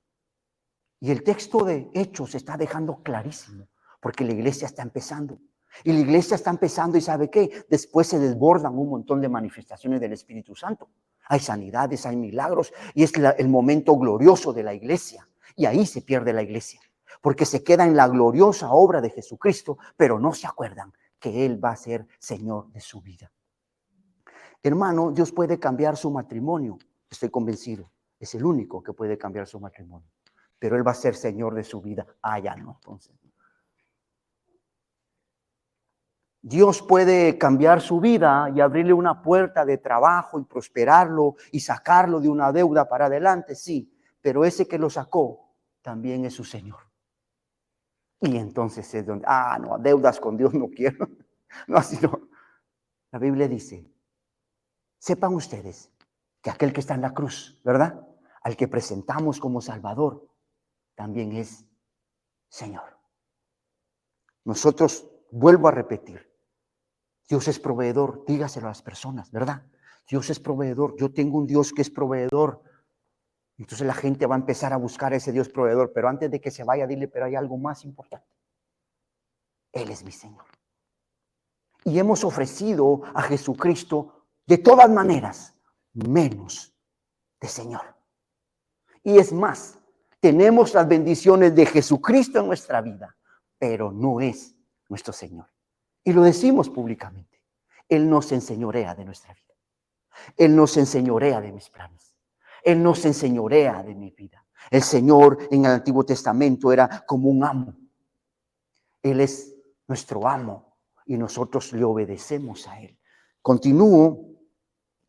Y el texto de Hechos está dejando clarísimo, porque la iglesia está empezando. Y la iglesia está empezando y ¿sabe qué? Después se desbordan un montón de manifestaciones del Espíritu Santo. Hay sanidades, hay milagros y es el momento glorioso de la iglesia. Y ahí se pierde la iglesia, porque se queda en la gloriosa obra de Jesucristo, pero no se acuerdan que Él va a ser Señor de su vida. Hermano, Dios puede cambiar su matrimonio, estoy convencido. Es el único que puede cambiar su matrimonio. Pero Él va a ser Señor de su vida. Ya no, entonces. Dios puede cambiar su vida y abrirle una puerta de trabajo y prosperarlo y sacarlo de una deuda para adelante, sí. Pero ese que lo sacó también es su Señor. Y entonces es donde, no, deudas con Dios no quiero. No, sino, la Biblia dice, sepan ustedes que aquel que está en la cruz, ¿verdad? Al que presentamos como Salvador, también es Señor. Nosotros, vuelvo a repetir, Dios es proveedor, dígaselo a las personas, ¿verdad? Dios es proveedor, yo tengo un Dios que es proveedor. Entonces la gente va a empezar a buscar a ese Dios proveedor, pero antes de que se vaya, dile, pero hay algo más importante. Él es mi Señor. Y hemos ofrecido a Jesucristo de todas maneras, menos de Señor. Y es más, tenemos las bendiciones de Jesucristo en nuestra vida, pero no es nuestro Señor. Y lo decimos públicamente. Él nos enseñorea de nuestra vida. Él nos enseñorea de mis planes. Él nos enseñorea de mi vida. El Señor en el Antiguo Testamento era como un amo. Él es nuestro amo y nosotros le obedecemos a Él. Continúo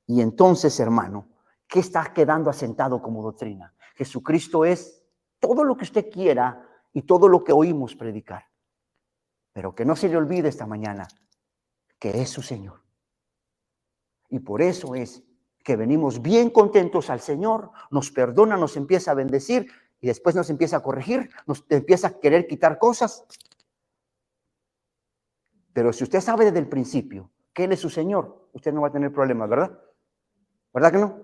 y entonces, hermano, ¿qué está quedando asentado como doctrina? Jesucristo es todo lo que usted quiera y todo lo que oímos predicar. Pero que no se le olvide esta mañana que es su Señor. Y por eso es que venimos bien contentos al Señor, nos perdona, nos empieza a bendecir y después nos empieza a corregir, nos empieza a querer quitar cosas. Pero si usted sabe desde el principio que Él es su Señor, usted no va a tener problemas, ¿verdad? ¿Verdad que no?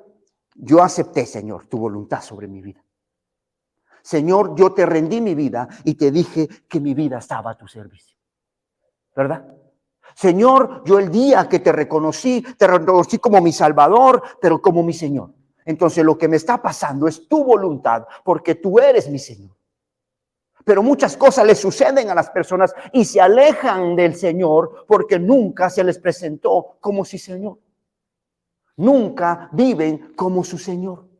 Yo acepté, Señor, tu voluntad sobre mi vida. Señor, yo te rendí mi vida y te dije que mi vida estaba a tu servicio. ¿Verdad? Señor, yo el día que te reconocí como mi Salvador, pero como mi Señor. Entonces lo que me está pasando es tu voluntad, porque tú eres mi Señor. Pero muchas cosas le suceden a las personas y se alejan del Señor porque nunca se les presentó como su Señor. Nunca viven como su Señor.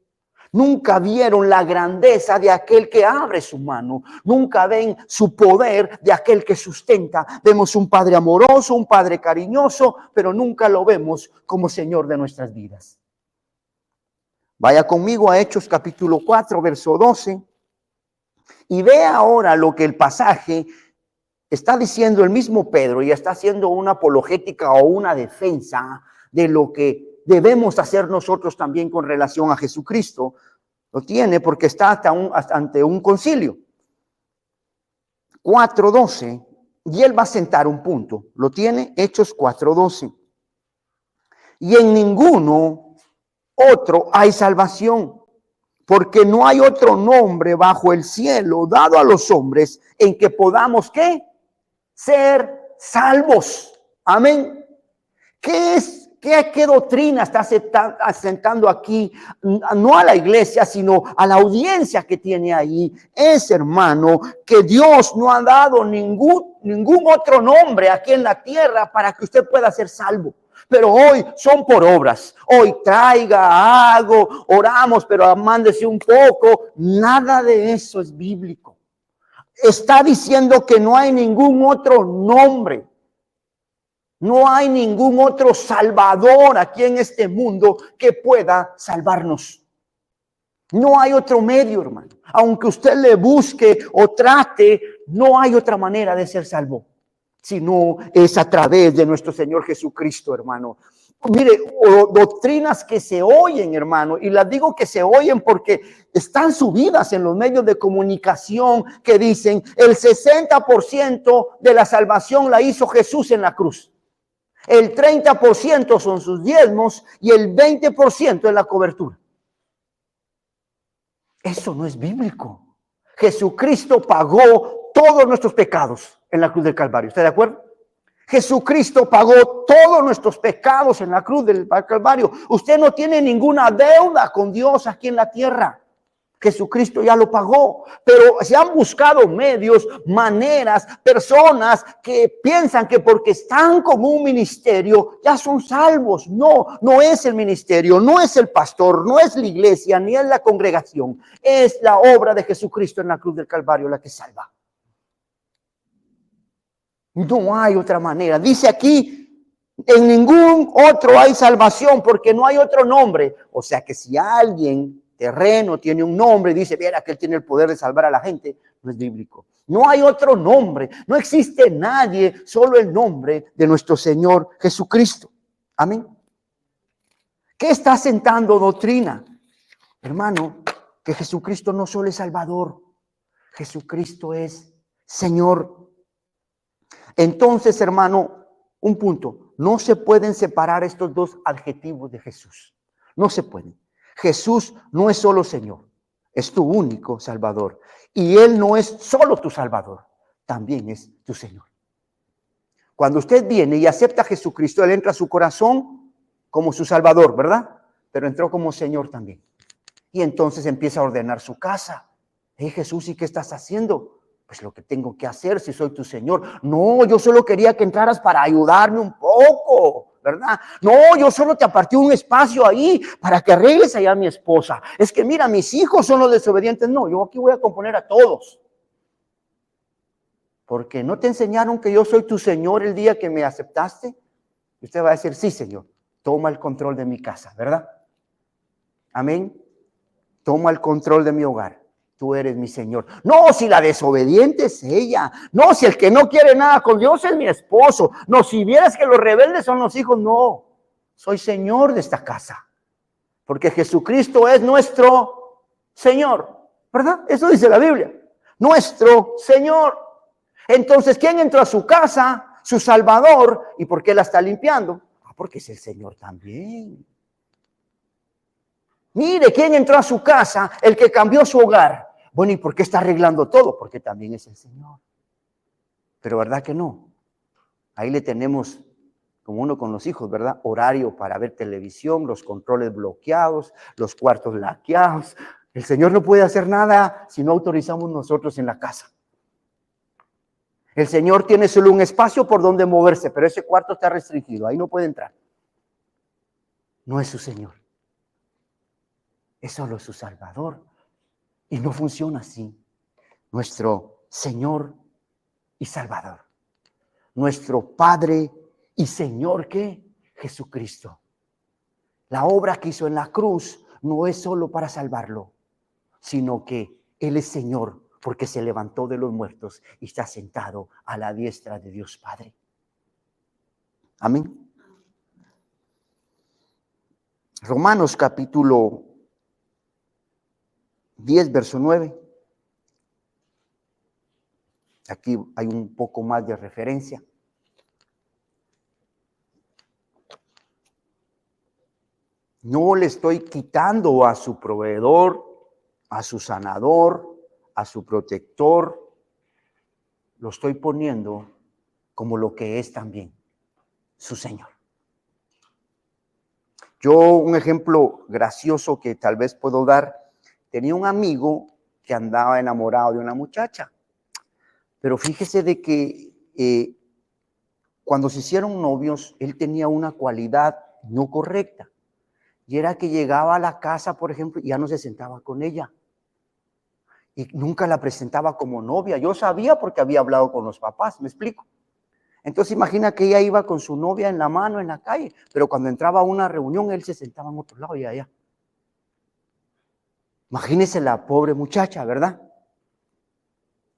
Nunca vieron la grandeza de aquel que abre su mano. Nunca ven su poder de aquel que sustenta. Vemos un Padre amoroso, un Padre cariñoso, pero nunca lo vemos como Señor de nuestras vidas. Vaya conmigo a Hechos capítulo 4, verso 12. Y vea ahora lo que el pasaje está diciendo el mismo Pedro y está haciendo una apologética o una defensa de lo que debemos hacer nosotros también con relación a Jesucristo. Lo tiene porque está ante un concilio. 4:12. Y él va a sentar un punto. Lo tiene, Hechos 4:12. Y en ninguno otro hay salvación, porque no hay otro nombre bajo el cielo dado a los hombres en que podamos, ¿qué? Ser salvos. Amén. ¿Qué doctrina está asentando aquí? No a la iglesia, sino a la audiencia que tiene ahí. Es, hermano, que Dios no ha dado ningún otro nombre aquí en la tierra para que usted pueda ser salvo. Pero hoy son por obras. Hoy traiga, hago, oramos, pero amándese un poco. Nada de eso es bíblico. Está diciendo que no hay ningún otro nombre. No hay ningún otro salvador aquí en este mundo que pueda salvarnos. No hay otro medio, hermano. Aunque usted le busque o trate, no hay otra manera de ser salvo. Sino es a través de nuestro Señor Jesucristo, hermano. Mire, doctrinas que se oyen, hermano, y las digo que se oyen porque están subidas en los medios de comunicación que dicen el 60% de la salvación la hizo Jesús en la cruz. El 30% son sus diezmos y el 20% es la cobertura. Eso no es bíblico. Jesucristo pagó todos nuestros pecados en la cruz del Calvario. ¿Está de acuerdo? Jesucristo pagó todos nuestros pecados en la cruz del Calvario. Usted no tiene ninguna deuda con Dios aquí en la tierra. Jesucristo ya lo pagó, pero se han buscado medios, maneras, personas que piensan que porque están con un ministerio ya son salvos. No, no es el ministerio, no es el pastor, no es la iglesia, ni es la congregación. Es la obra de Jesucristo en la cruz del Calvario la que salva. No hay otra manera. Dice aquí, en ningún otro hay salvación porque no hay otro nombre. O sea que si alguien terreno tiene un nombre y dice, mira que él tiene el poder de salvar a la gente, no es bíblico. No hay otro nombre, no existe nadie, solo el nombre de nuestro Señor Jesucristo. Amén. ¿Qué está sentando doctrina? Hermano, que Jesucristo no solo es Salvador, Jesucristo es Señor. Entonces, hermano, un punto, no se pueden separar estos dos adjetivos de Jesús. No se pueden. Jesús no es solo Señor, es tu único Salvador. Y Él no es solo tu Salvador, también es tu Señor. Cuando usted viene y acepta a Jesucristo, Él entra a su corazón como su Salvador, ¿verdad? Pero entró como Señor también. Y entonces empieza a ordenar su casa. Jesús, ¿y qué estás haciendo? Pues lo que tengo que hacer si soy tu Señor. No, yo solo quería que entraras para ayudarme un poco, ¿verdad? No, yo solo te aparté un espacio ahí para que arregles allá a mi esposa. Es que mira, mis hijos son los desobedientes. No, yo aquí voy a componer a todos. Porque no te enseñaron que yo soy tu Señor el día que me aceptaste. Y usted va a decir, sí, Señor, toma el control de mi casa, ¿verdad? Amén. Toma el control de mi hogar. Tú eres mi Señor. No, si la desobediente es ella. No, si el que no quiere nada con Dios es mi esposo. No, si vieras que los rebeldes son los hijos. No, soy Señor de esta casa. Porque Jesucristo es nuestro Señor, ¿verdad? Eso dice la Biblia. Nuestro Señor. Entonces, ¿quién entró a su casa? Su Salvador. ¿Y por qué la está limpiando? Porque es el Señor también. Mire, ¿quién entró a su casa? El que cambió su hogar. Bueno, ¿y por qué está arreglando todo? Porque también es el Señor. Pero ¿verdad que no? Ahí le tenemos, como uno con los hijos, ¿verdad? Horario para ver televisión, los controles bloqueados, los cuartos laqueados. El Señor no puede hacer nada si no autorizamos nosotros en la casa. El Señor tiene solo un espacio por donde moverse, pero ese cuarto está restringido, ahí no puede entrar. No es su Señor. Es solo su Salvador. Y no funciona así. Nuestro Señor y Salvador. Nuestro Padre y Señor, ¿qué? Jesucristo. La obra que hizo en la cruz no es solo para salvarlo, sino que Él es Señor porque se levantó de los muertos y está sentado a la diestra de Dios Padre. Amén. Romanos capítulo 10, verso 9. Aquí hay un poco más de referencia. No le estoy quitando a su proveedor, a su sanador, a su protector. Lo estoy poniendo como lo que es también su Señor. Yo, un ejemplo gracioso que tal vez puedo dar, tenía un amigo que andaba enamorado de una muchacha. Pero fíjese de que cuando se hicieron novios, él tenía una cualidad no correcta. Y era que llegaba a la casa, por ejemplo, y ya no se sentaba con ella. Y nunca la presentaba como novia. Yo sabía porque había hablado con los papás, ¿me explico? Entonces imagina que ella iba con su novia en la mano en la calle, pero cuando entraba a una reunión, él se sentaba en otro lado y allá. Imagínese la pobre muchacha, ¿verdad?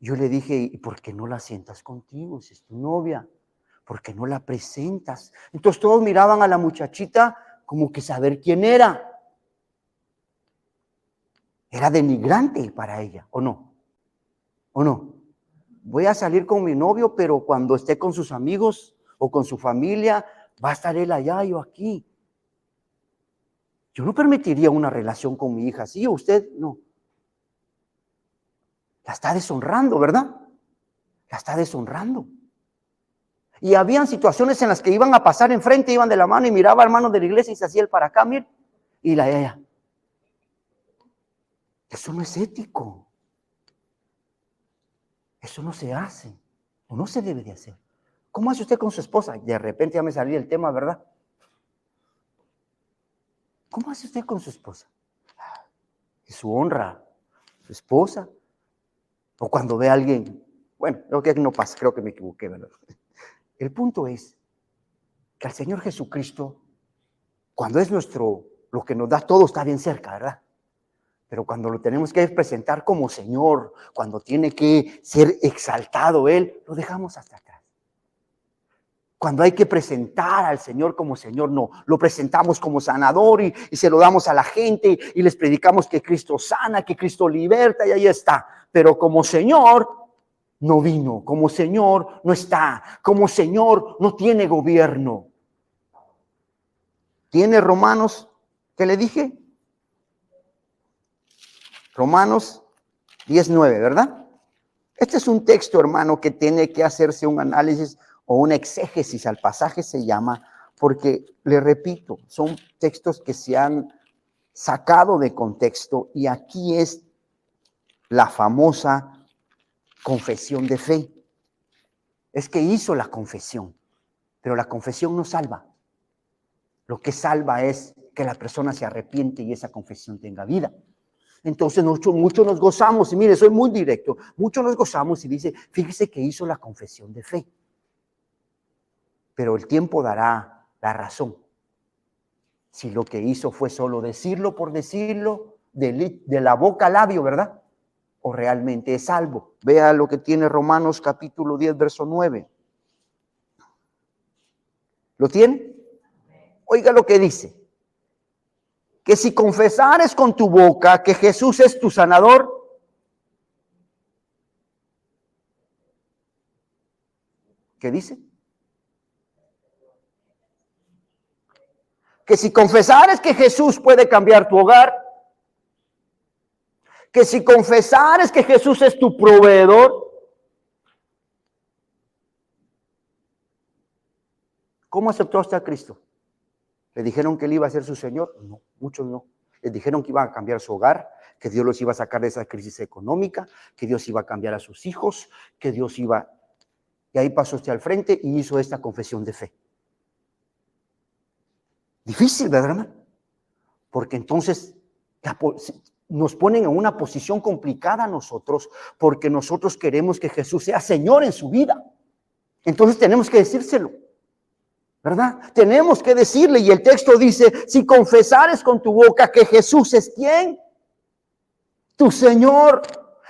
Yo le dije, ¿y por qué no la sientas contigo? Si es tu novia, ¿por qué no la presentas? Entonces todos miraban a la muchachita como que saber quién era. Era denigrante para ella, ¿o no? ¿O no? Voy a salir con mi novio, pero cuando esté con sus amigos o con su familia, va a estar él allá, yo aquí. Yo no permitiría una relación con mi hija, ¿sí? ¿O usted? No. La está deshonrando, ¿verdad? La está deshonrando. Y habían situaciones en las que iban a pasar enfrente, iban de la mano y miraba a hermanos de la iglesia y se hacía el para acá, mire, y la ella. Eso no es ético. Eso no se hace, o no se debe de hacer. ¿Cómo hace usted con su esposa? De repente ya me salió el tema, ¿verdad? ¿Cómo hace usted con su esposa? Es su honra, su esposa. O cuando ve a alguien, bueno, creo que no pasa, creo que me equivoqué, ¿verdad? El punto es que al Señor Jesucristo, cuando es lo que nos da todo está bien cerca, ¿verdad? Pero cuando lo tenemos que presentar como Señor, cuando tiene que ser exaltado Él, lo dejamos hasta atrás. Cuando hay que presentar al Señor como Señor, no, lo presentamos como sanador y se lo damos a la gente y les predicamos que Cristo sana, que Cristo liberta y ahí está. Pero como Señor no vino, como Señor no está, como Señor no tiene gobierno. ¿Tiene Romanos? ¿Qué le dije? Romanos 19, ¿verdad? Este es un texto, hermano, que tiene que hacerse un análisis o una exégesis al pasaje, se llama, porque, le repito, son textos que se han sacado de contexto y aquí es la famosa confesión de fe. Es que hizo la confesión, pero la confesión no salva. Lo que salva es que la persona se arrepiente y esa confesión tenga vida. Entonces muchos nos gozamos, y mire, soy muy directo, muchos nos gozamos y dice, fíjese que hizo la confesión de fe. Pero el tiempo dará la razón. Si lo que hizo fue solo decirlo por decirlo, de la boca al labio, ¿verdad? O realmente es salvo. Vea lo que tiene Romanos capítulo 10, verso 9. ¿Lo tiene? Oiga lo que dice. que si confesares con tu boca que Jesús es tu sanador, ¿qué dice? Que si confesares que Jesús puede cambiar tu hogar, que si confesares que Jesús es tu proveedor, ¿cómo aceptó usted a Cristo? ¿Le dijeron que él iba a ser su Señor? No, muchos no. Les dijeron que iba a cambiar su hogar, que Dios los iba a sacar de esa crisis económica, que Dios iba a cambiar a sus hijos, que Dios iba... Y ahí pasó usted al frente y hizo esta confesión de fe. Difícil, ¿verdad, hermano? Porque entonces nos ponen en una posición complicada a nosotros, porque nosotros queremos que Jesús sea Señor en su vida. Entonces tenemos que decírselo, ¿verdad? Tenemos que decirle, y el texto dice, si confesares con tu boca que Jesús es ¿quién? Tu Señor.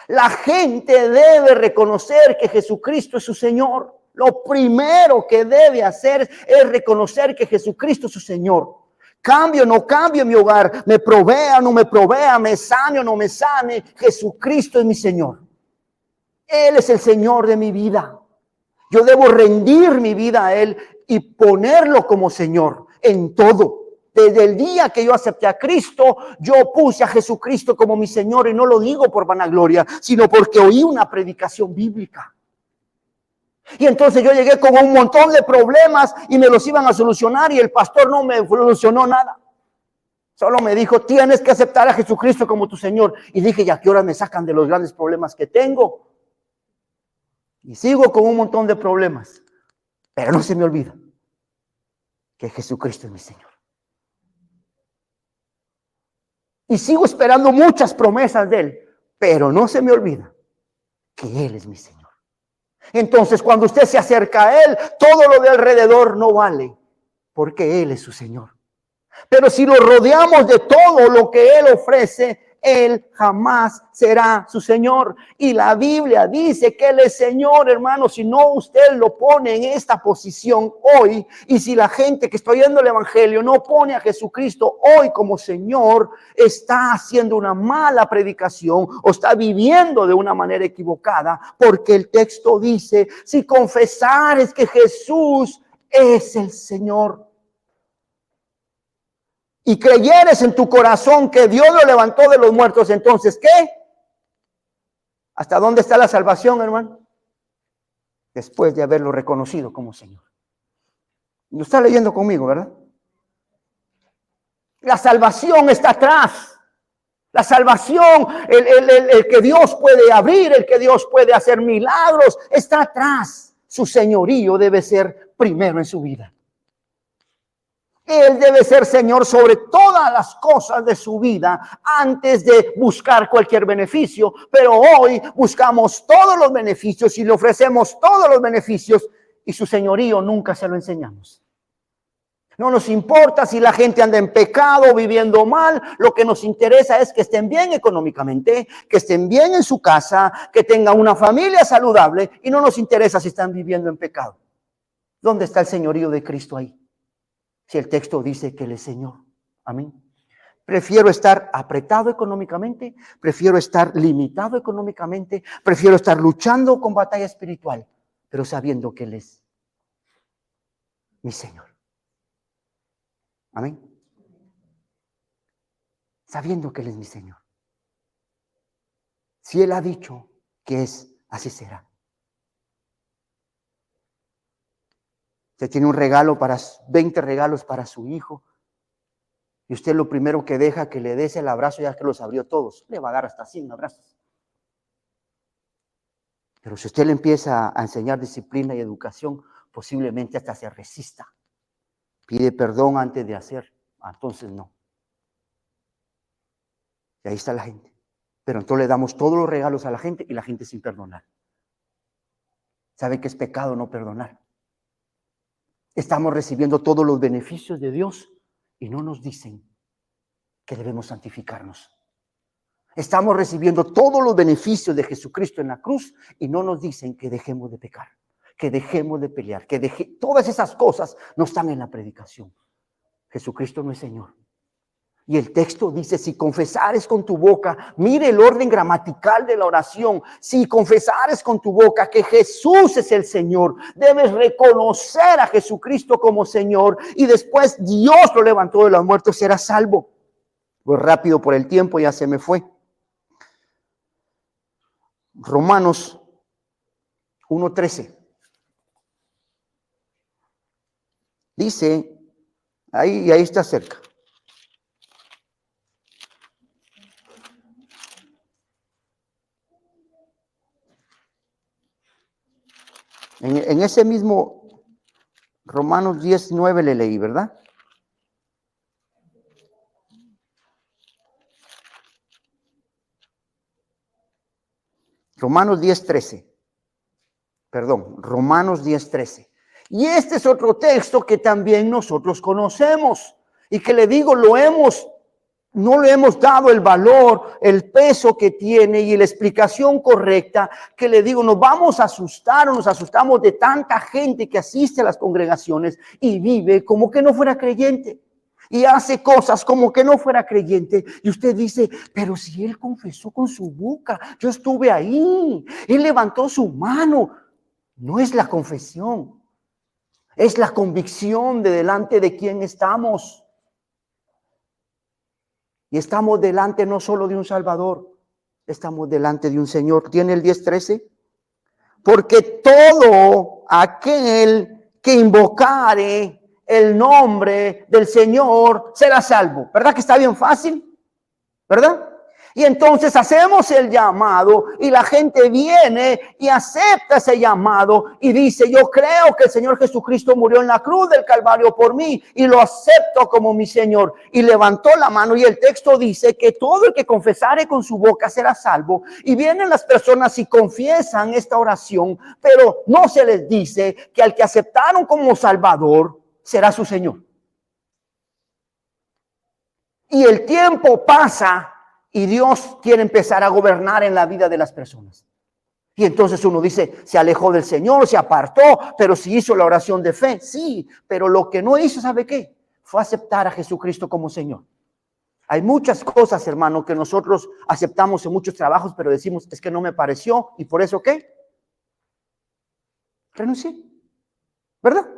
La gente debe reconocer que Jesucristo es su Señor. Lo primero que debe hacer es reconocer que Jesucristo es su Señor. Cambio o no cambio mi hogar, me provea o no me provea, me sane o no me sane, Jesucristo es mi Señor. Él es el Señor de mi vida. Yo debo rendir mi vida a Él y ponerlo como Señor en todo. Desde el día que yo acepté a Cristo, yo puse a Jesucristo como mi Señor, y no lo digo por vanagloria, sino porque oí una predicación bíblica. Y entonces yo llegué con un montón de problemas y me los iban a solucionar, y el pastor no me solucionó nada. Solo me dijo, tienes que aceptar a Jesucristo como tu Señor. Y dije, ¿y a qué hora me sacan de los grandes problemas que tengo? Y sigo con un montón de problemas, pero no se me olvida que Jesucristo es mi Señor. Y sigo esperando muchas promesas de Él, pero no se me olvida que Él es mi Señor. Entonces, cuando usted se acerca a Él, todo lo de alrededor no vale, porque Él es su Señor. Pero si lo rodeamos de todo lo que Él ofrece, Él jamás será su Señor. Y la Biblia dice que Él es Señor, hermano. Si no, usted lo pone en esta posición hoy. Y si la gente que está oyendo el Evangelio no pone a Jesucristo hoy como Señor, está haciendo una mala predicación o está viviendo de una manera equivocada. Porque el texto dice, si confesares que Jesús es el Señor y creyeres en tu corazón que Dios lo levantó de los muertos, entonces, ¿qué? ¿Hasta dónde está la salvación, hermano? Después de haberlo reconocido como Señor. Lo está leyendo conmigo, ¿verdad? La salvación está atrás. La salvación, el que Dios puede abrir, el que Dios puede hacer milagros, está atrás. Su señorío debe ser primero en su vida. Él debe ser Señor sobre todas las cosas de su vida antes de buscar cualquier beneficio. Pero hoy buscamos todos los beneficios y le ofrecemos todos los beneficios, y su señorío nunca se lo enseñamos. No nos importa si la gente anda en pecado, viviendo mal. Lo que nos interesa es que estén bien económicamente, que estén bien en su casa, que tengan una familia saludable, y no nos interesa si están viviendo en pecado. ¿Dónde está el señorío de Cristo ahí? Si el texto dice que Él es Señor. Amén. Prefiero estar apretado económicamente, prefiero estar limitado económicamente, prefiero estar luchando con batalla espiritual, pero sabiendo que Él es mi Señor. Amén. Sabiendo que Él es mi Señor. Si Él ha dicho que es, así será. Usted tiene un regalo 20 regalos para su hijo, y usted lo primero que deja que le des el abrazo, ya que los abrió todos, le va a dar hasta 100 abrazos. Pero si usted le empieza a enseñar disciplina y educación, posiblemente hasta se resista. Pide perdón antes de hacer, entonces no. Y ahí está la gente. Pero entonces le damos todos los regalos a la gente y la gente sin perdonar. ¿Sabe que es pecado no perdonar? Estamos recibiendo todos los beneficios de Dios y no nos dicen que debemos santificarnos. Estamos recibiendo todos los beneficios de Jesucristo en la cruz y no nos dicen que dejemos de pecar, que dejemos de pelear, todas esas cosas no están en la predicación. Jesucristo no es Señor. Y el texto dice, si confesares con tu boca, mire el orden gramatical de la oración, si confesares con tu boca que Jesús es el Señor, debes reconocer a Jesucristo como Señor y después Dios lo levantó de los muertos, serás salvo. Pues rápido por el tiempo, ya se me fue. Romanos 1:13. Dice, ahí está cerca. En ese mismo Romanos 10:9 le leí, ¿verdad? Romanos 10:13. Perdón, Romanos 10:13. Y este es otro texto que también nosotros conocemos y que le digo, no le hemos dado el valor, el peso que tiene y la explicación correcta, que le digo, nos vamos a asustar o nos asustamos de tanta gente que asiste a las congregaciones y vive como que no fuera creyente y hace cosas como que no fuera creyente. Y usted dice, pero si él confesó con su boca, yo estuve ahí, él levantó su mano. No es la confesión, es la convicción de delante de quién estamos. Y estamos delante no solo de un Salvador, estamos delante de un Señor. ¿Tiene el 10:13? Porque todo aquel que invocare el nombre del Señor será salvo. ¿Verdad que está bien fácil? ¿Verdad? Y entonces hacemos el llamado y la gente viene y acepta ese llamado y dice, yo creo que el Señor Jesucristo murió en la cruz del Calvario por mí y lo acepto como mi Señor. Y levantó la mano y el texto dice que todo el que confesare con su boca será salvo. Y vienen las personas y confiesan esta oración, pero no se les dice que al que aceptaron como Salvador será su Señor. Y el tiempo pasa y Dios quiere empezar a gobernar en la vida de las personas. Y entonces uno dice, se alejó del Señor, se apartó, pero sí hizo la oración de fe. Sí, pero lo que no hizo, ¿sabe qué? Fue aceptar a Jesucristo como Señor. Hay muchas cosas, hermano, que nosotros aceptamos en muchos trabajos, pero decimos, es que no me pareció. ¿Y por eso qué? Renuncié. ¿Verdad?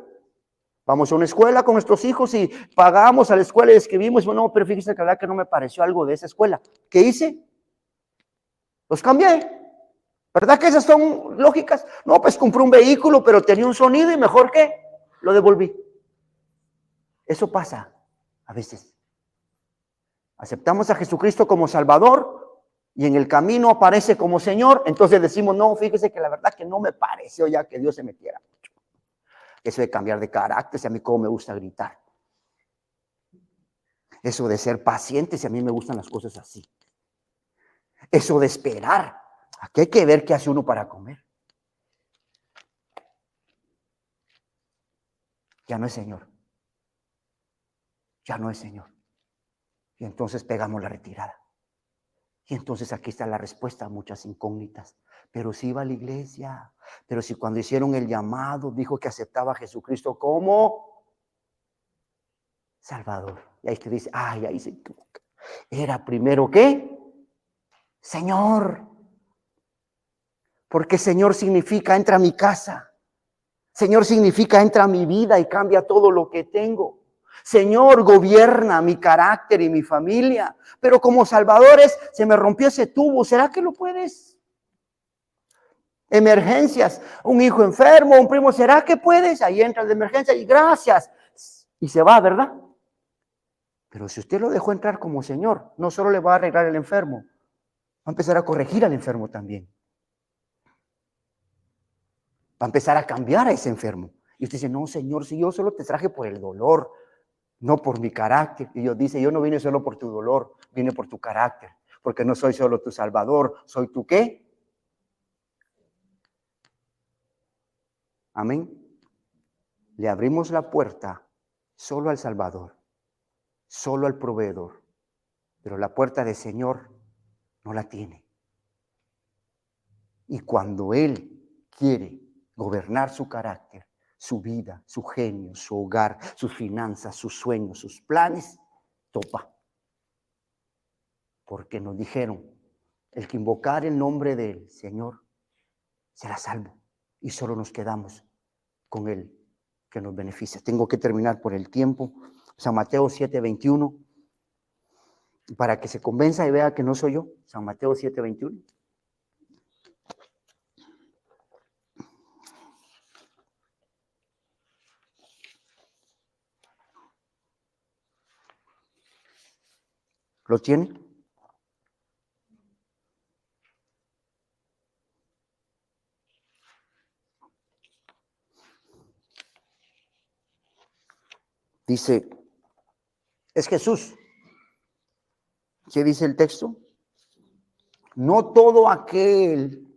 Vamos a una escuela con nuestros hijos y pagamos a la escuela y escribimos, bueno, pero fíjese que la verdad que no me pareció algo de esa escuela. ¿Qué hice? Los cambié. ¿Verdad que esas son lógicas? No, pues compré un vehículo, pero tenía un sonido y mejor que lo devolví. Eso pasa a veces. Aceptamos a Jesucristo como Salvador y en el camino aparece como Señor. Entonces decimos, no, fíjese que la verdad que no me pareció ya que Dios se metiera mucho. Eso de cambiar de carácter, si a mí como me gusta gritar. Eso de ser paciente, si a mí me gustan las cosas así. Eso de esperar. Aquí hay que ver qué hace uno para comer. Ya no es Señor. Ya no es Señor. Y entonces pegamos la retirada. Y entonces aquí está la respuesta a muchas incógnitas. Pero si iba a la iglesia, pero si cuando hicieron el llamado dijo que aceptaba a Jesucristo como Salvador. Y ahí te dice, ay, ahí se equivoca. Era primero ¿qué? Señor. Porque Señor significa entra a mi casa. Señor significa entra a mi vida y cambia todo lo que tengo. Señor, gobierna mi carácter y mi familia. Pero como salvadores, se me rompió ese tubo. ¿Será que lo puedes? Emergencias, un hijo enfermo, un primo, ¿será que puedes? Ahí entra de emergencia y gracias. Y se va, ¿verdad? Pero si usted lo dejó entrar como Señor, no solo le va a arreglar el enfermo, va a empezar a corregir al enfermo también. Va a empezar a cambiar a ese enfermo. Y usted dice, no, Señor, si yo solo te traje por el dolor, no por mi carácter. Y Dios dice, yo no vine solo por tu dolor, vine por tu carácter. Porque no soy solo tu Salvador, soy tu ¿qué? Amén. Le abrimos la puerta solo al Salvador, solo al proveedor. Pero la puerta del Señor no la tiene. Y cuando Él quiere gobernar su carácter, su vida, su genio, su hogar, sus finanzas, sus sueños, sus planes, topa. porque nos dijeron, el que invocar el nombre del Señor será salvo. Y solo nos quedamos con Él que nos beneficia. Tengo que terminar por el tiempo. San Mateo 7:21, para que se convenza y vea que no soy yo. San Mateo 7:21. ¿Lo tiene? Dice, es Jesús. ¿Qué dice el texto? No todo aquel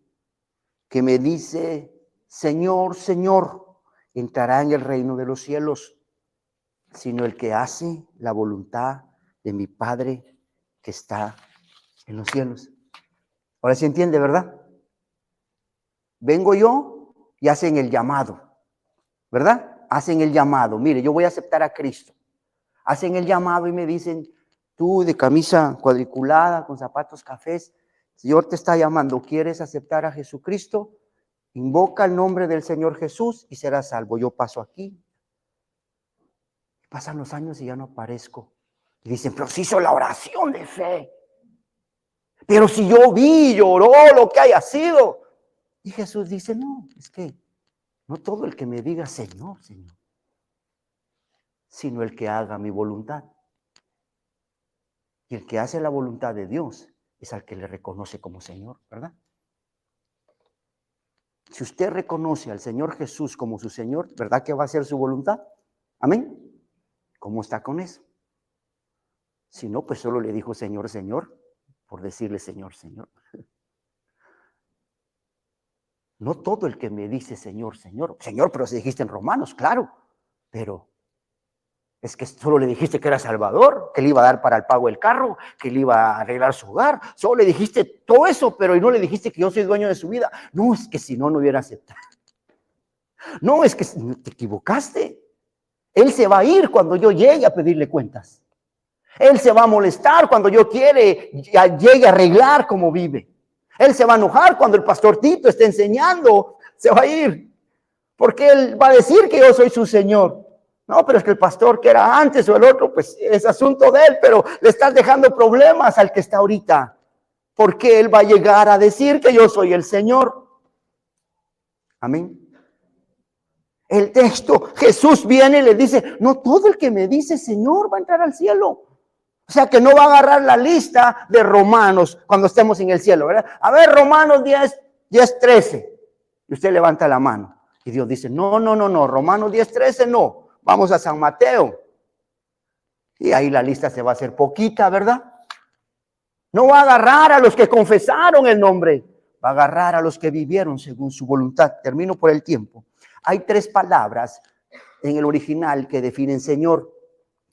que me dice, Señor, Señor, entrará en el reino de los cielos, sino el que hace la voluntad de mi Padre que está en los cielos. Ahora se entiende, ¿verdad? Vengo yo y hacen el llamado, ¿verdad? Hacen el llamado. Mire, yo voy a aceptar a Cristo. Hacen el llamado y me dicen, tú de camisa cuadriculada, con zapatos cafés, el Señor te está llamando, ¿quieres aceptar a Jesucristo? Invoca el nombre del Señor Jesús y serás salvo. Yo paso aquí. Pasan los años y ya no aparezco. Y dicen, pero si hizo la oración de fe. Pero si yo vi, lloró, lo que haya sido. Y Jesús dice, no, es que no todo el que me diga Señor, Señor, sino el que haga mi voluntad. Y el que hace la voluntad de Dios es al que le reconoce como Señor, ¿verdad? Si usted reconoce al Señor Jesús como su Señor, ¿verdad que va a hacer su voluntad? Amén. ¿Cómo está con eso? Si no, pues solo le dijo Señor, Señor, por decirle Señor, Señor. No todo el que me dice Señor, Señor, Señor, pero si dijiste en Romanos, claro, pero es que solo le dijiste que era Salvador, que le iba a dar para el pago del carro, que le iba a arreglar su hogar, solo le dijiste todo eso, pero no le dijiste que yo soy dueño de su vida. No, es que si no, no hubiera aceptado. No, es que te equivocaste. Él se va a ir cuando yo llegue a pedirle cuentas. Él se va a molestar cuando yo llegue a arreglar cómo vive. Él se va a enojar cuando el pastor Tito esté enseñando. Se va a ir. Porque él va a decir que yo soy su Señor. No, pero es que el pastor que era antes o el otro, pues es asunto de él, pero le estás dejando problemas al que está ahorita. Porque él va a llegar a decir que yo soy el Señor. Amén. El texto, Jesús viene y le dice, no todo el que me dice Señor va a entrar al cielo. O sea que no va a agarrar la lista de Romanos cuando estemos en el cielo, ¿verdad? A ver, Romanos 10:13. Y usted levanta la mano. Y Dios dice, no, Romanos 10:13 no. Vamos a San Mateo. Y ahí la lista se va a hacer poquita, ¿verdad? No va a agarrar a los que confesaron el nombre. Va a agarrar a los que vivieron según su voluntad. Termino por el tiempo. Hay 3 palabras en el original que definen Señor.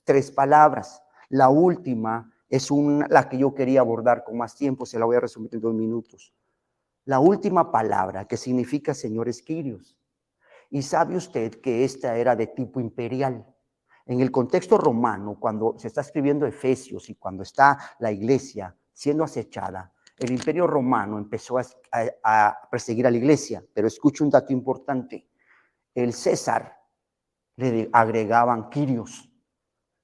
3 palabras. La última es la que yo quería abordar con más tiempo, se la voy a resumir en 2 minutos. La última palabra que significa Señor es Kyrios. Y sabe usted que esta era de tipo imperial. En el contexto romano, cuando se está escribiendo Efesios y cuando está la iglesia siendo acechada, el imperio romano empezó a perseguir a la iglesia. Pero escuche un dato importante. El César le agregaban Kyrios.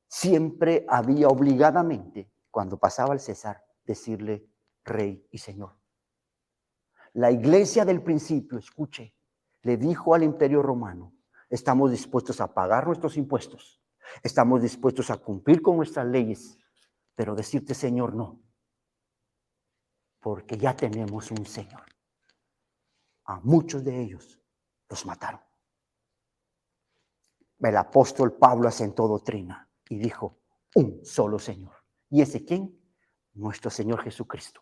Siempre había obligadamente, cuando pasaba el César, decirle rey y señor. La iglesia del principio, escuche, le dijo al imperio romano, estamos dispuestos a pagar nuestros impuestos, estamos dispuestos a cumplir con nuestras leyes, pero decirte Señor no, porque ya tenemos un Señor. A muchos de ellos los mataron. El apóstol Pablo asentó doctrina y dijo, un solo Señor. ¿Y ese quién? Nuestro Señor Jesucristo.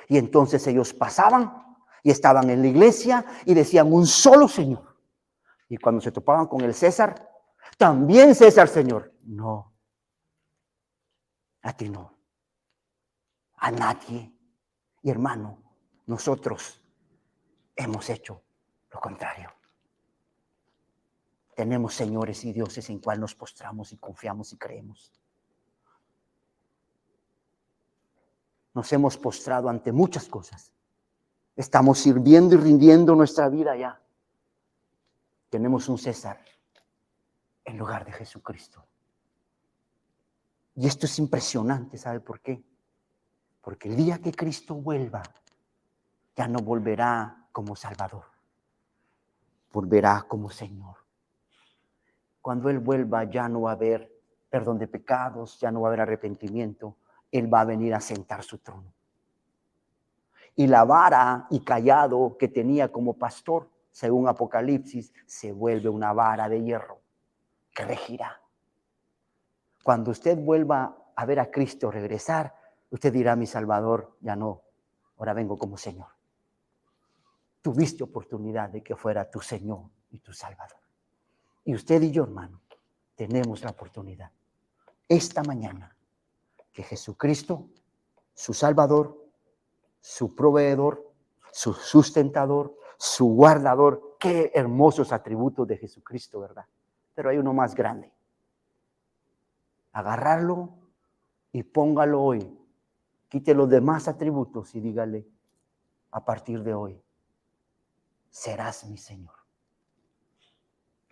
Y entonces ellos pasaban y estaban en la iglesia y decían un solo Señor. Y cuando se topaban con el César, también César, Señor. No, a ti no, a nadie. Y hermano, nosotros hemos hecho lo contrario. Tenemos señores y dioses en cual nos postramos y confiamos y creemos. nos hemos postrado ante muchas cosas. Estamos sirviendo y rindiendo nuestra vida ya. Tenemos un César en lugar de Jesucristo. Y esto es impresionante, ¿sabe por qué? Porque el día que Cristo vuelva, ya no volverá como Salvador, volverá como Señor. Cuando Él vuelva, ya no va a haber perdón de pecados, ya no va a haber arrepentimiento. Él va a venir a sentar su trono. Y la vara y cayado que tenía como pastor, según Apocalipsis, se vuelve una vara de hierro que regirá. Cuando usted vuelva a ver a Cristo regresar, usted dirá: mi Salvador ya no, ahora vengo como Señor. Tuviste oportunidad de que fuera tu Señor y tu Salvador. Y usted y yo, hermano, tenemos la oportunidad esta mañana que Jesucristo, su Salvador, su proveedor, su sustentador, su guardador. Qué hermosos atributos de Jesucristo, ¿verdad? Pero hay uno más grande. Agarrarlo y póngalo hoy. Quite los demás atributos y dígale: a partir de hoy, serás mi Señor.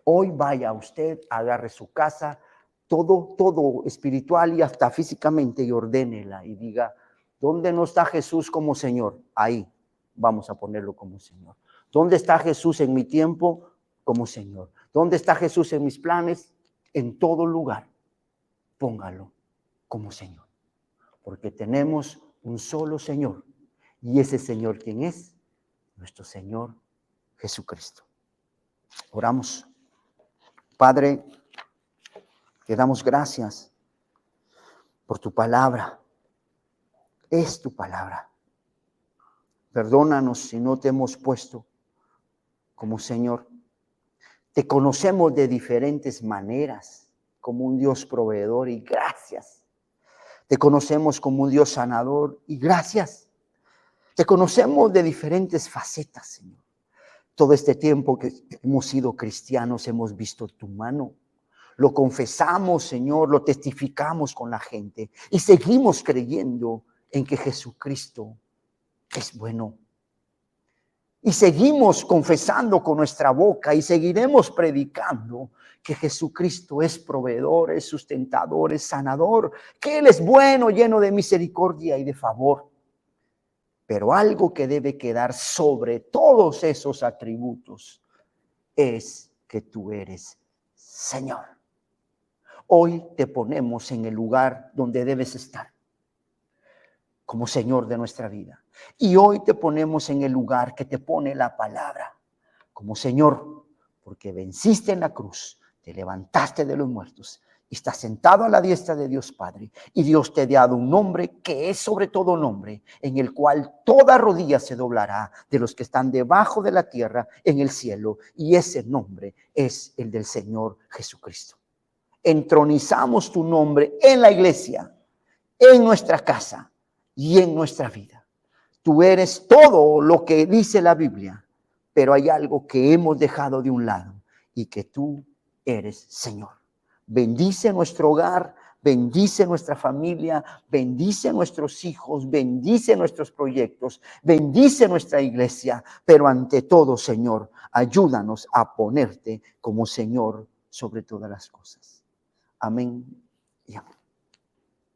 Hoy vaya usted, agarre su casa, todo espiritual y hasta físicamente, y ordénela y diga: ¿dónde no está Jesús como Señor? Ahí vamos a ponerlo como Señor. ¿Dónde está Jesús en mi tiempo? Como Señor. ¿Dónde está Jesús en mis planes? En todo lugar, póngalo como Señor. Porque tenemos un solo Señor. Y ese Señor, ¿quién es? Nuestro Señor Jesucristo. Oramos. Padre, te damos gracias por tu palabra. Es tu palabra. Perdónanos si no te hemos puesto como Señor. Te conocemos de diferentes maneras, como un Dios proveedor, y gracias. Te conocemos como un Dios sanador, y gracias. Te conocemos de diferentes facetas, Señor. Todo este tiempo que hemos sido cristianos hemos visto tu mano. Lo confesamos, Señor, lo testificamos con la gente y seguimos creyendo en que Jesucristo es bueno. Y seguimos confesando con nuestra boca y seguiremos predicando que Jesucristo es proveedor, es sustentador, es sanador, que Él es bueno, lleno de misericordia y de favor. Pero algo que debe quedar sobre todos esos atributos es que tú eres Señor. Hoy te ponemos en el lugar donde debes estar, como Señor de nuestra vida. Y hoy te ponemos en el lugar que te pone la palabra, como Señor, porque venciste en la cruz, te levantaste de los muertos y estás sentado a la diestra de Dios Padre. Y Dios te ha dado un nombre que es sobre todo nombre, en el cual toda rodilla se doblará de los que están debajo de la tierra en el cielo. Y ese nombre es el del Señor Jesucristo. Entronizamos tu nombre en la iglesia, en nuestra casa y en nuestra vida. Tú eres todo lo que dice la Biblia, pero hay algo que hemos dejado de un lado y que tú eres Señor. Bendice nuestro hogar, bendice nuestra familia, bendice nuestros hijos, bendice nuestros proyectos, bendice nuestra iglesia, pero ante todo, Señor, ayúdanos a ponerte como Señor sobre todas las cosas. Amén y amén.